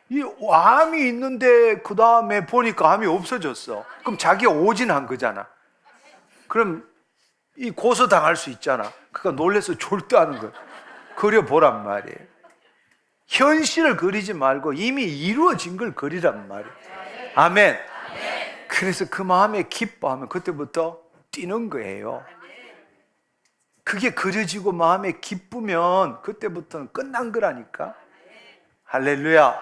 이 암이 있는데 그 다음에 보니까 암이 없어졌어. 그럼 자기가 오진한 거잖아. 그럼 이 고소당할 수 있잖아. 그러니까 놀래서 졸도하는 거야. 그려보란 말이에요. 현실을 그리지 말고 이미 이루어진 걸 그리란 말이에요. 아멘. 그래서 그 마음에 기뻐하면 그때부터 뛰는 거예요. 그게 그려지고 마음에 기쁘면 그때부터는 끝난 거라니까. 할렐루야.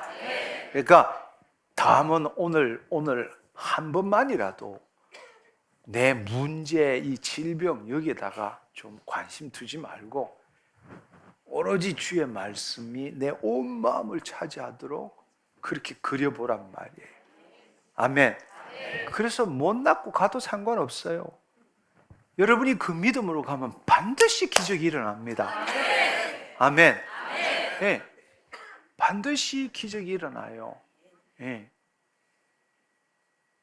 그러니까 다음은 오늘 한 번만이라도 내 문제, 이 질병 여기에다가 좀 관심 두지 말고 오로지 주의 말씀이 내 온 마음을 차지하도록 그렇게 그려보란 말이에요. 아멘. 그래서 못 낳고 가도 상관없어요. 여러분이 그 믿음으로 가면 반드시 기적이 일어납니다. 아멘. 네, 반드시 기적이 일어나요. 네.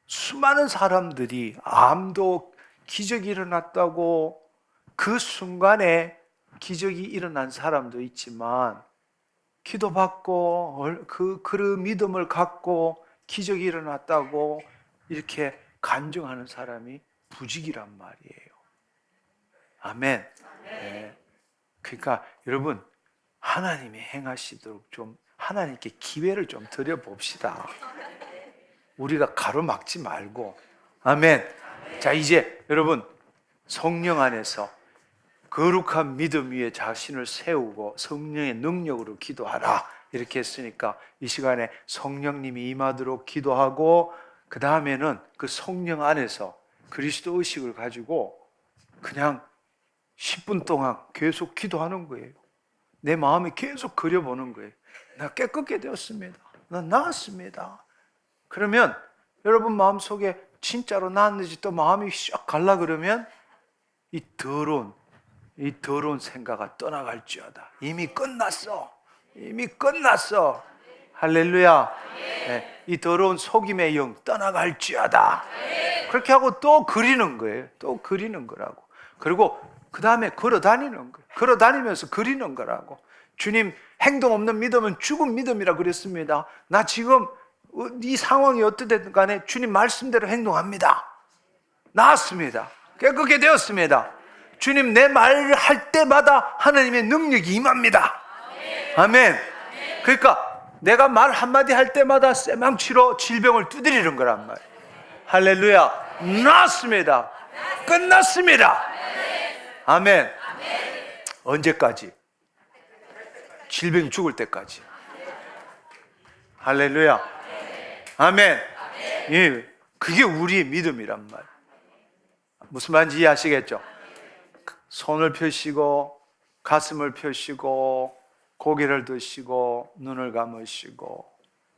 수많은 사람들이 암도 기적이 일어났다고 그 순간에 기적이 일어난 사람도 있지만 기도받고 그 믿음을 갖고 기적이 일어났다고 이렇게 간증하는 사람이 부직이란 말이에요. 아멘. 네. 그러니까 여러분 하나님이 행하시도록 좀 하나님께 기회를 좀 드려봅시다. 우리가 가로막지 말고. 아멘. 자, 이제 여러분 성령 안에서 거룩한 믿음 위에 자신을 세우고 성령의 능력으로 기도하라 이렇게 했으니까 이 시간에 성령님이 임하도록 기도하고 그 다음에는 그 성령 안에서 그리스도 의식을 가지고 그냥 10분 동안 계속 기도하는 거예요. 내 마음에 계속 그려보는 거예요. 나 깨끗게 되었습니다. 나 나았습니다. 그러면 여러분 마음속에 진짜로 나았는지 또 마음이 샥 갈라 그러면 이 더러운 생각이 떠나갈지어다. 이미 끝났어. 이미 끝났어. 할렐루야. 네, 이 더러운 속임의 영 떠나갈지어다. 그렇게 하고 또 그리는 거예요. 또 그리는 거라고. 그리고 그 다음에 걸어 다니는 거예요. 걸어 다니면서 그리는 거라고. 주님, 행동 없는 믿음은 죽은 믿음이라 그랬습니다. 나 지금 이 상황이 어떻든 간에 주님 말씀대로 행동합니다. 나았습니다. 깨끗게 되었습니다. 주님 내 말을 할 때마다 하나님의 능력이 임합니다. 아멘. 그러니까 내가 말 한마디 할 때마다 쇠망치로 질병을 두드리는 거란 말이에요. 할렐루야. 나았습니다. 끝났습니다. 아멘. 언제까지? 질병이 죽을 때까지. 할렐루야. 아멘. 예, 그게 우리의 믿음이란 말이에요. 무슨 말인지 이해하시겠죠? 손을 펴시고 가슴을 펴시고 고개를 드시고 눈을 감으시고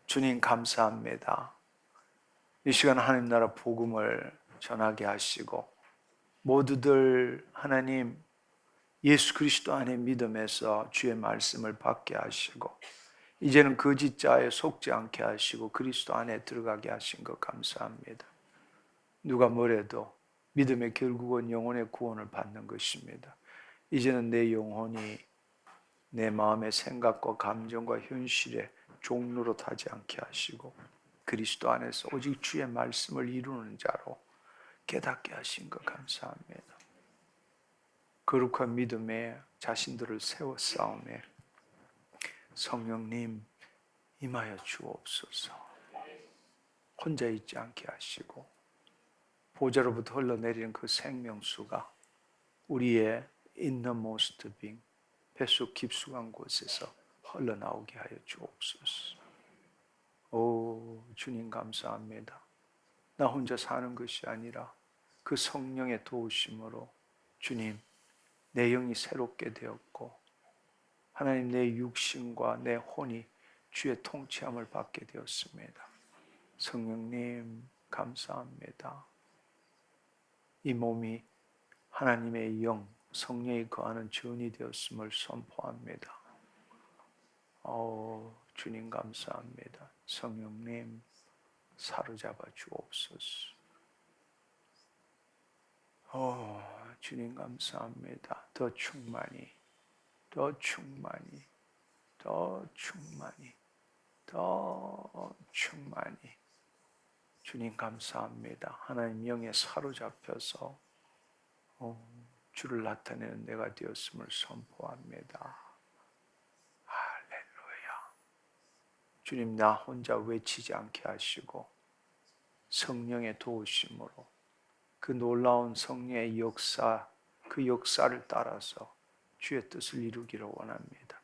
주님 감사합니다. 이 시간 하나님 나라 복음을 전하게 하시고 모두들 하나님 예수 그리스도 안에 믿음에서 주의 말씀을 받게 하시고 이제는 거짓자에 속지 않게 하시고 그리스도 안에 들어가게 하신 것 감사합니다. 누가 뭐래도 믿음의 결국은 영혼의 구원을 받는 것입니다. 이제는 내 영혼이 내 마음의 생각과 감정과 현실의 종로로 타지 않게 하시고 그리스도 안에서 오직 주의 말씀을 이루는 자로 깨닫게 하신 것 감사합니다. 거룩한 믿음에 자신들을 세워 싸움에 성령님 임하여 주옵소서. 혼자 있지 않게 하시고 보좌로부터 흘러내리는 그 생명수가 우리의 innermost being, 뱃속 깊숙한 곳에서 흘러나오게 하여 주옵소서. 오 주님 감사합니다. 나 혼자 사는 것이 아니라 그 성령의 도우심으로 주님 내 영이 새롭게 되었고 하나님 내 육신과 내 혼이 주의 통치함을 받게 되었습니다. 성령님 감사합니다. 이 몸이 하나님의 영, 성령이 거하는 전이 되었음을 선포합니다. 주님 감사합니다. 성령님 사로잡아 주옵소서. 주님 감사합니다. 더 충만히, 더 충만히, 더 충만히 더 충만히. 주님 감사합니다. 하나님 영에 사로잡혀서 주를 나타내는 내가 되었음을 선포합니다. 할렐루야. 주님, 나 혼자 외치지 않게 하시고 성령의 도우심으로 그 놀라운 성령의 역사, 그 역사를 따라서 주의 뜻을 이루기를 원합니다.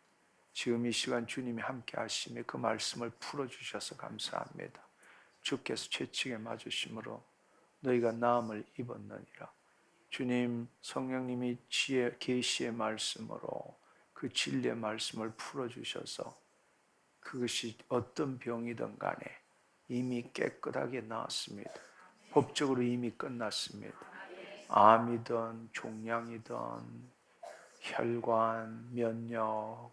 지금 이 시간 주님이 함께 하시며 그 말씀을 풀어주셔서 감사합니다. 주께서 채찍에 맞으심으로 너희가 나음을 입었느니라. 주님, 성령님이 지혜 계시의 말씀으로 그 진리의 말씀을 풀어주셔서 그것이 어떤 병이든 간에 이미 깨끗하게 나았습니다. 법적으로 이미 끝났습니다. 암이든 종양이든 혈관, 면역,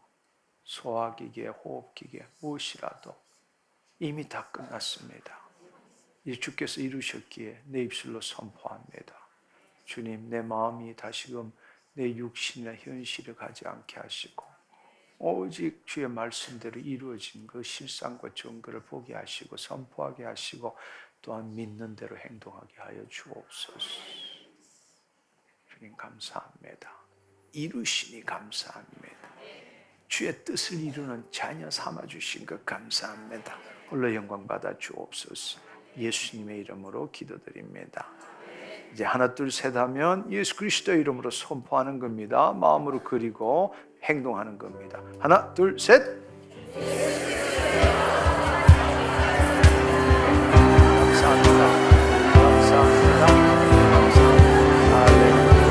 소화기계, 호흡기계 무엇이라도 이미 다 끝났습니다. 이제 주께서 이루셨기에 내 입술로 선포합니다. 주님, 내 마음이 다시금 내 육신이나 현실을 가지 않게 하시고 오직 주의 말씀대로 이루어진 그 실상과 증거를 보게 하시고 선포하게 하시고 또한 믿는 대로 행동하게 하여 주옵소서. 주님 감사합니다. 이루시니 감사합니다. 주의 뜻을 이루는 자녀 삼아주신 것 감사합니다. 홀로 영광 받아 주옵소서. 예수님의 이름으로 기도드립니다. 이제 하나 둘 셋 하면 예수 그리스도의 이름으로 선포하는 겁니다. 마음으로 그리고 행동하는 겁니다. 하나 둘 셋. 감사합니다. 감사합니다. 감사합니다. 할렐루야.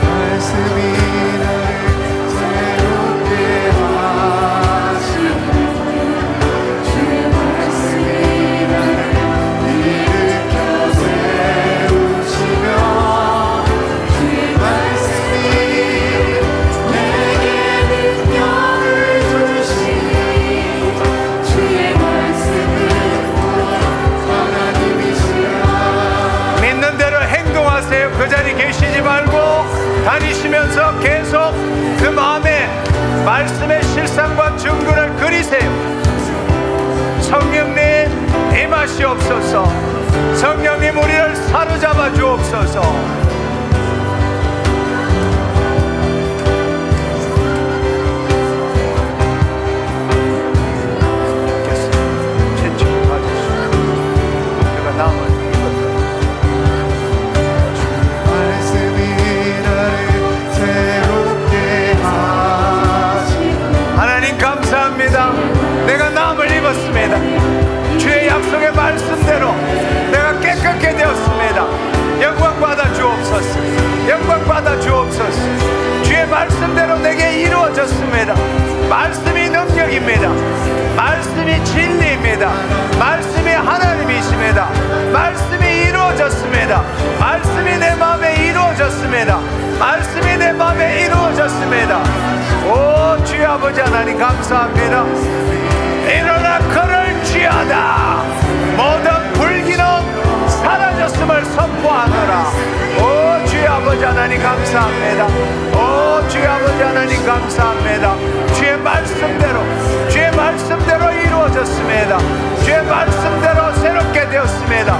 말씀이 나를 새롭게 하시고 주의 말씀이 나를 일으켜 세우시며 주의 말씀이 내게 능력을 주시니 주의 말씀은 하나님이시라. 믿는 대로 행동하세요. 그 자리 계시지 말고 다니시면서 계속 그 마음에 말씀의 실상과 증거를 그리세요. 성령님 임하시옵소서. 성령님 우리를 사로잡아 주옵소서. 채찍을 맞으시고 내가 남을 말씀이 나를 새롭게 하시고 하나님 감사합니다. 내가 나음을 입었습니다. 주의 약속의 말씀대로 내가 깨끗게 되었습니다. 영광 받아 주옵소서. 영광 받아 주옵소서. 주의 말씀대로 내게 이루어졌습니다. 말씀이 능력입니다. 말씀이 진리입니다. 말씀이 하나님이십니다. 말씀이 이루어졌습니다. 말씀이 내 마음에 이루어졌습니다. 말씀이 내 마음에 이루어졌습니다. 오 주의 아버지 하나님 감사합니다. 일어나 걸을지어다. 모든 불기능 사라졌음을 선포하노라. 오 주의 아버지 하나님 감사합니다. 오 주의 아버지 하나님 감사합니다. 주의 말씀대로 이루어졌습니다. 주의 말씀대로 새롭게 되었습니다.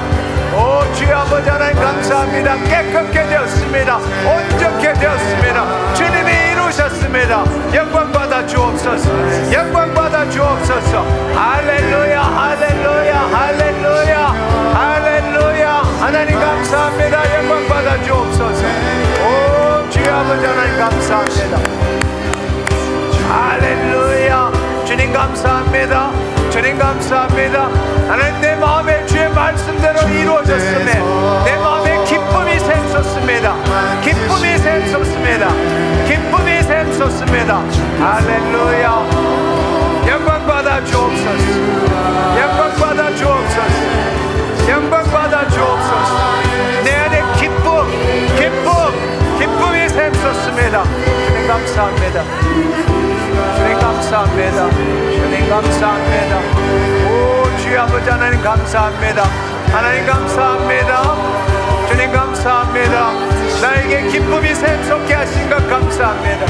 오 주의 아버지 하나님 감사합니다. 깨끗게 되었습니다. 온전케 되었습니다. 주님이 이루셨습니다. 영광 받아 주옵소서. 영광 받아 주옵소서. 할렐루야 할렐루야 할렐루야 할렐루야. 하나님 감사합니다. 영광 받아 주옵소서. 오 주의 아버지 하나님 감사합니다. 할렐루야. 주님 감사합니다. 주님 감사합니다. 하나님 내 마음에 주의 말씀대로 이루어졌음에 내 마음에 기쁨이 샘솟습니다. 기쁨이 샘솟습니다. 기쁨이 샘솟습니다. 할렐루야. 영광 받아 주옵소서. 영광 받아 주옵소서. 영광 받아 주옵소서. 내 안에 기쁨이 샘솟습니다. 주님 감사합니다. 주님 감사합니다. 주님 감사합니다. 오 주의 아버지 하나님 감사합니다. 하나님 감사합니다. 주님 감사합니다. 나에게 기쁨이 샘솟게 하신 것 감사합니다.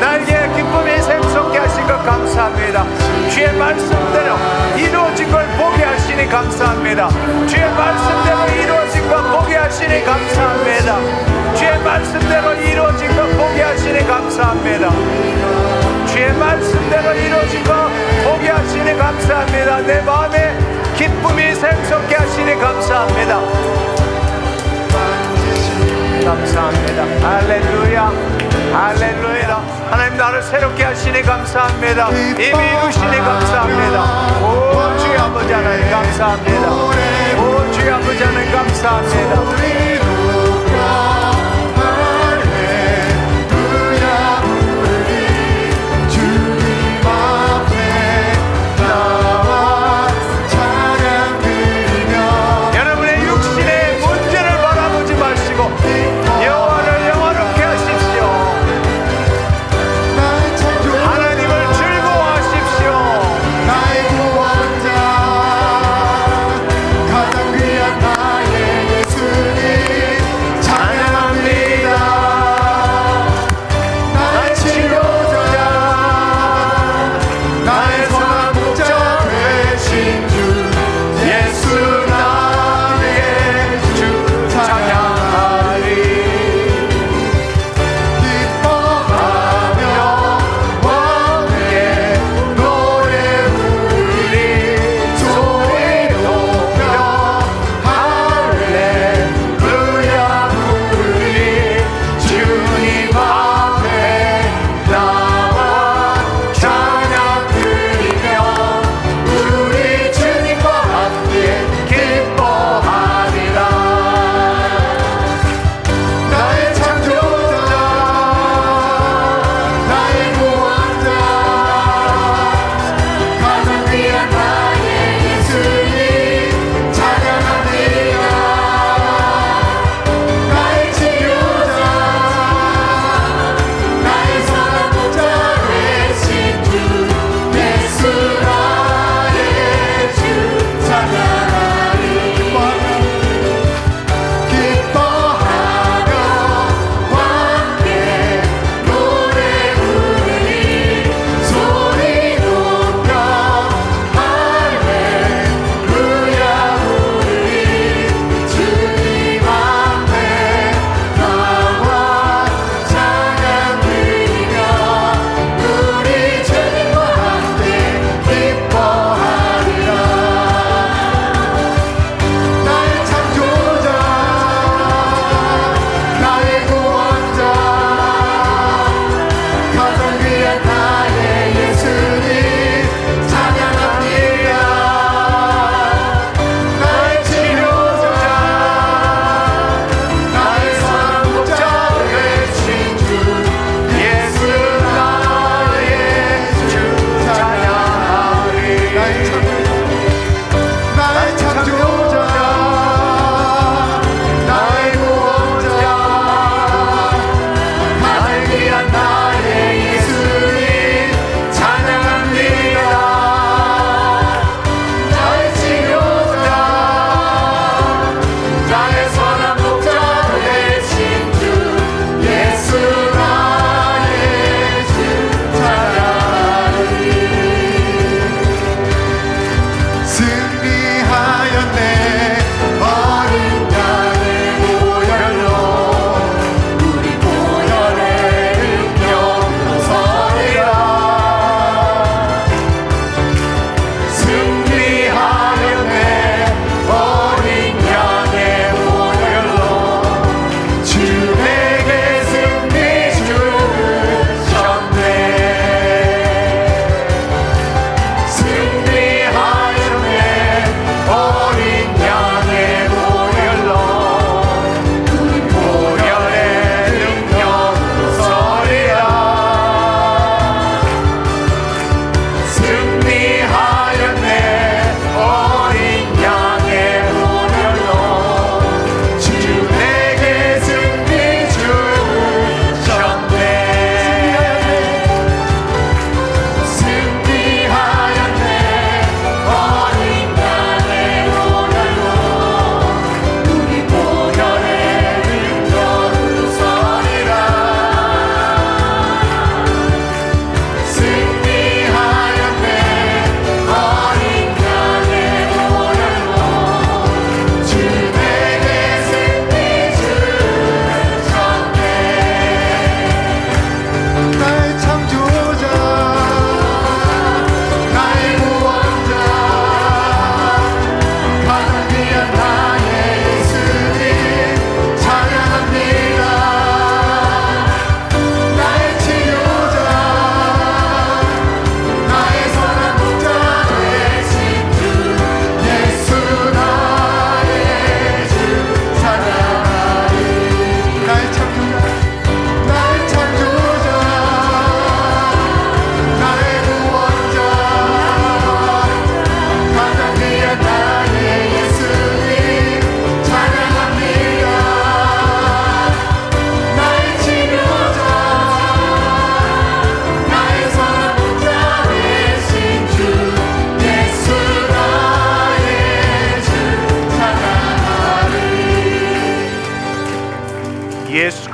나에게 기쁨이 샘솟게 하신 것 감사합니다. 주의 말씀대로 이루어진 걸 보게 하시니 감사합니다. 주의 말씀대로 이루어진 것 보게 하시니 감사합니다. 주의 말씀대로 이루어진 것 보게 하시니 감사합니다. 주의 말씀대로 이루어진 것 보게 하시니 감사합니다. 내 마음에 기쁨이 샘솟게 하시니 감사합니다. 감사합니다. 할렐루야, 할렐루야. 하나님 나를 새롭게 하시니 감사합니다. 이미 이루시니 감사합니다. 오 주의 아버지 하나님 감사합니다. 오 주의 아버지 하나님 감사합니다. 가장 귀한 나의 예수님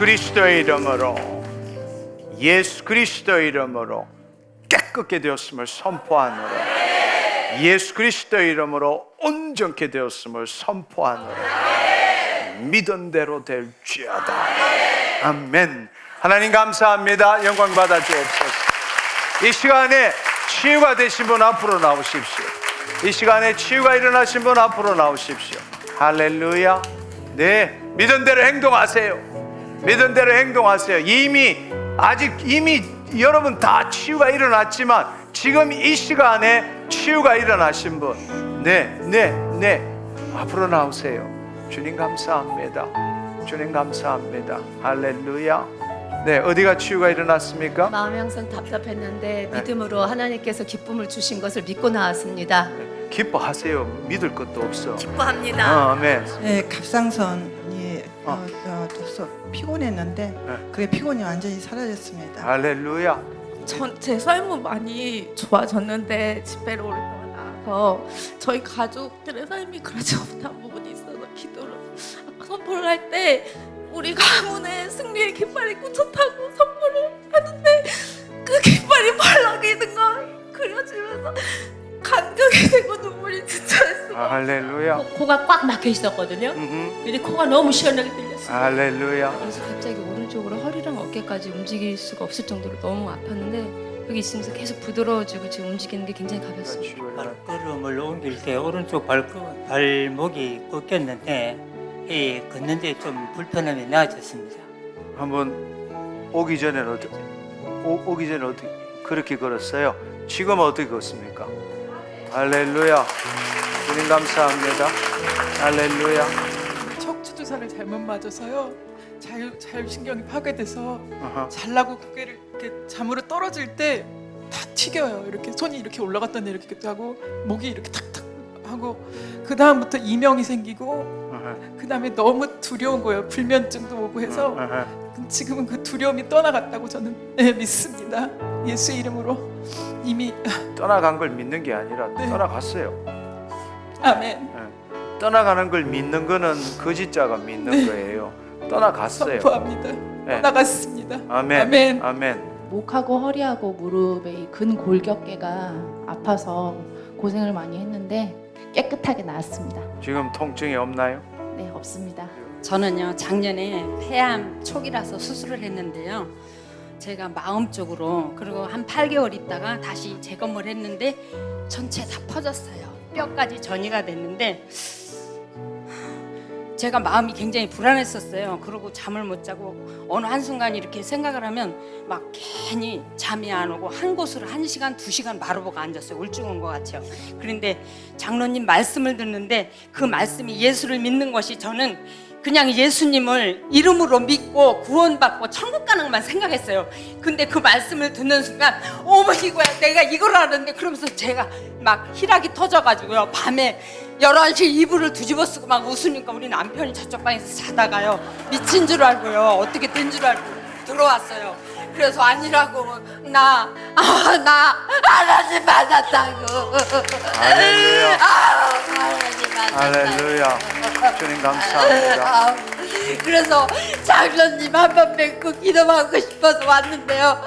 그리스도의 이름으로, 예수 그리스도의 이름으로 깨끗게 되었음을 선포하노라. 예수 그리스도의 이름으로 온전케 되었음을 선포하노라. 믿은 대로 될지어다. 아멘. 하나님 감사합니다. 영광 받아 주옵소서. 이 시간에 치유가 되신 분 앞으로 나오십시오. 이 시간에 치유가 일어나신 분 앞으로 나오십시오. 할렐루야. 네, 믿은 대로 행동하세요. 믿은 대로 행동하세요. 이미 여러분 다 치유가 일어났지만 지금 이 시간에 치유가 일어나신 분, 네, 앞으로 나오세요. 주님 감사합니다. 주님 감사합니다. 할렐루야. 네, 어디가 치유가 일어났습니까? 마음이 항상 답답했는데 믿음으로 하나님께서 기쁨을 주신 것을 믿고 나왔습니다. 기뻐하세요. 믿을 것도 없어. 기뻐합니다. 아멘. 네, 갑상선이 서 피곤했는데 그 피곤이 완전히 사라졌습니다. 할렐루야. 제 삶은 많이 좋아졌는데 집회를 오랫동안 나와서 저희 가족들의 삶이 그렇지 못한 부분이 있어서 기도를 아까 선포를 할 때 우리 가문의 승리의 깃발이 꽂혔다고 선포를 하는데 그 깃발이 발락이는 걸 그려지면서 감격이 되고 눈물이 진짜 했어요. 할렐루야. 코가 꽉 막혀 있었거든요. 근데 코가 너무 시원하게 들렸어요. 할렐루야. 그래서 갑자기 오른쪽으로 허리랑 어깨까지 움직일 수가 없을 정도로 너무 아팠는데 여기 있으면서 계속 부드러워지고 지금 움직이는 게 굉장히 가볍습니다. 발걸음을 옮길 때 오른쪽 발목이 꺾였는데 걷는데 좀 불편함이 나아졌습니다. 한번 오기 전에 어떻게 그렇게 걸었어요? 지금 어떻게 걷습니까? 할렐루야. 주님 감사합니다. 할렐루야. 척추 주사를 잘못 맞아서요. 자율신경이 파괴돼서 아하. 잘라고 고개를 이렇게 잠으로 떨어질 때 다 튀겨요. 이렇게 손이 이렇게 올라갔다 내려가기도 하고 목이 이렇게 탁탁 하고 그 다음부터 이명이 생기고 아하. 그 다음에 너무 두려운 거예요. 불면증도 오고 해서 아하. 지금은 그 두려움이 떠나갔다고 저는 믿습니다. 예수의 이름으로 이미 떠나간 걸 믿는 게 아니라 네. 떠나갔어요. 아멘. 떠나가는 걸 믿는 거는 거짓자가 믿는 거예요. 떠나갔어요. 선포합니다. 네. 떠나갔습니다. 아멘. 아멘. 아멘. 목하고 허리하고 무릎의 근골격계가 아파서 고생을 많이 했는데 깨끗하게 나았습니다. 지금 통증이 없나요? 네, 없습니다. 저는요 작년에 폐암 초기라서 수술을 했는데요. 제가 마음적으로 그리고 한 8개월 있다가 다시 재검을 했는데 전체 다 퍼졌어요. 뼈까지 전이가 됐는데 제가 마음이 굉장히 불안했었어요. 그리고 잠을 못 자고 어느 한순간 이렇게 생각을 하면 막 괜히 잠이 안 오고 한 곳으로 1시간, 2시간 마루보고 앉았어요. 울증 온 것 같아요. 그런데 장로님 말씀을 듣는데 그 말씀이 예수를 믿는 것이 저는 그냥 예수님을 이름으로 믿고 구원받고 천국 가는 것만 생각했어요. 근데 그 말씀을 듣는 순간 어머 이거야 내가 이걸 알았는데 그러면서 제가 막 희락이 터져가지고요. 밤에 11시에 이불을 뒤집어 쓰고 막 웃으니까 우리 남편이 저쪽 방에서 자다가요. 미친 줄 알고요. 어떻게 된 줄 알고 들어왔어요. 그래서 아니라고 나 하나님 받았다고. 할렐루야. 하나님 받았다고. 할렐루야. 주님 감사합니다. 그래서 장로님 한 번 뵙고 기도하고 싶어서 왔는데요.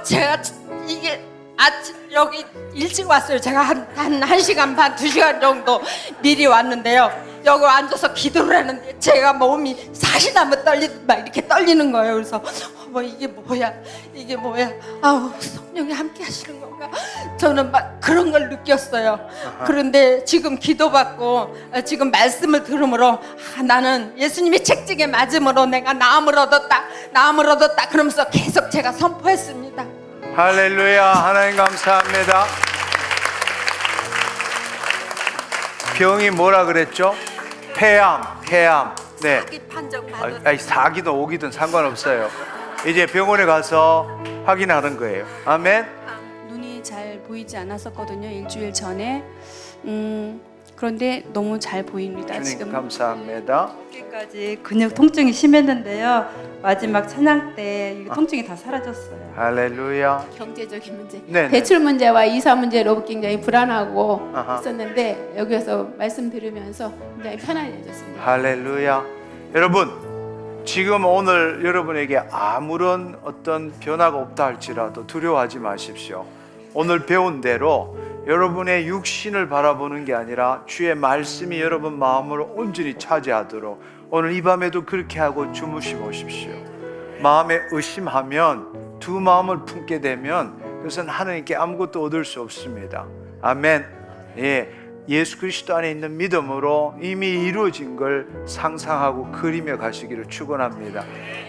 제가 이게 아침 여기 일찍 왔어요. 제가 한 1시간 반, 2시간 정도 미리 왔는데요. 여기 앉아서 기도를 하는데 제가 몸이 사시나무 막 이렇게 떨리는 거예요. 그래서 이게 뭐야? 성령이 함께 하시는 건가? 저는 막 그런 걸 느꼈어요. 그런데 지금 기도받고 지금 말씀을 들음으로 나는 예수님의 책찍에 맞음으로 내가 나음을 얻었다 그러면서 계속 제가 선포했습니다. 할렐루야. 하나님 감사합니다. 병이 뭐라 그랬죠? 폐암. 네. 사기 판정 받았다. 아니, 사기든 오기든 상관없어요. 이제 병원에 가서 확인하는 거예요. 아멘. 눈이 잘 보이지 않았었거든요. 일주일 전에. 그런데 너무 잘 보입니다. 주님 지금 감사합니다. 어깨까지 근육 통증이 심했는데요. 마지막 찬양 때 이 통증이 다 사라졌어요. 할렐루야. 경제적인 문제, 네네. 대출 문제와 이사 문제로 굉장히 불안하고 아하. 있었는데 여기 와서 말씀 들으면서 굉장히 편안해졌습니다. 할렐루야. 여러분, 지금 오늘 여러분에게 아무런 어떤 변화가 없다 할지라도 두려워하지 마십시오. 오늘 배운 대로 여러분의 육신을 바라보는 게 아니라 주의 말씀이 여러분 마음을 온전히 차지하도록 오늘 이 밤에도 그렇게 하고 주무시 보십시오. 마음에 의심하면 두 마음을 품게 되면 그것은 하나님께 아무것도 얻을 수 없습니다. 아멘. 예, 예수 그리스도 안에 있는 믿음으로 이미 이루어진 걸 상상하고 그리며 가시기를 축원합니다.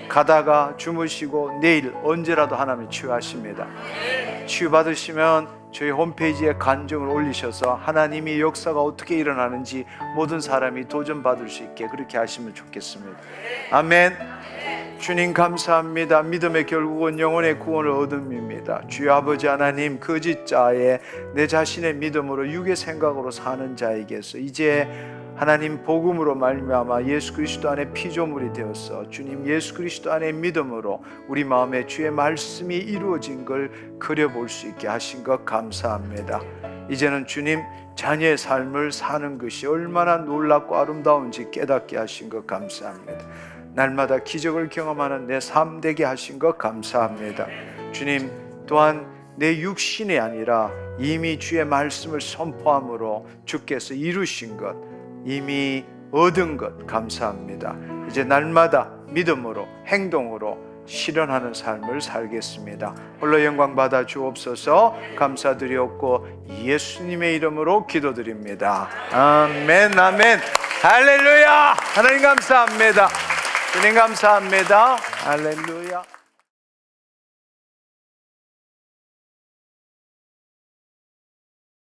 가다가 주무시고 내일 언제라도 하나님이 치유하십니다. 치유받으시면 저희 홈페이지에 간증을 올리셔서 하나님이 역사가 어떻게 일어나는지 모든 사람이 도전받을 수 있게 그렇게 하시면 좋겠습니다. 아멘. 주님 감사합니다. 믿음의 결국은 영혼의 구원을 얻음입니다. 주여 아버지 하나님, 거짓 자에 내 자신의 믿음으로 육의 생각으로 사는 자에게서 이제 하나님 복음으로 말미암아 예수 그리스도 안에 피조물이 되어서 주님 예수 그리스도 안에 믿음으로 우리 마음에 주의 말씀이 이루어진 걸 그려볼 수 있게 하신 것 감사합니다. 이제는 주님 자녀의 삶을 사는 것이 얼마나 놀랍고 아름다운지 깨닫게 하신 것 감사합니다. 날마다 기적을 경험하는 내 삶 되게 하신 것 감사합니다. 주님 또한 내 육신이 아니라 이미 주의 말씀을 선포함으로 주께서 이루신 것 이미 얻은 것 감사합니다. 이제 날마다 믿음으로 행동으로 실현하는 삶을 살겠습니다. 홀로 영광 받아 주옵소서. 감사드리옵고 예수님의 이름으로 기도드립니다. 아멘 아멘 할렐루야. 하나님 감사합니다. 주님 감사합니다. 할렐루야.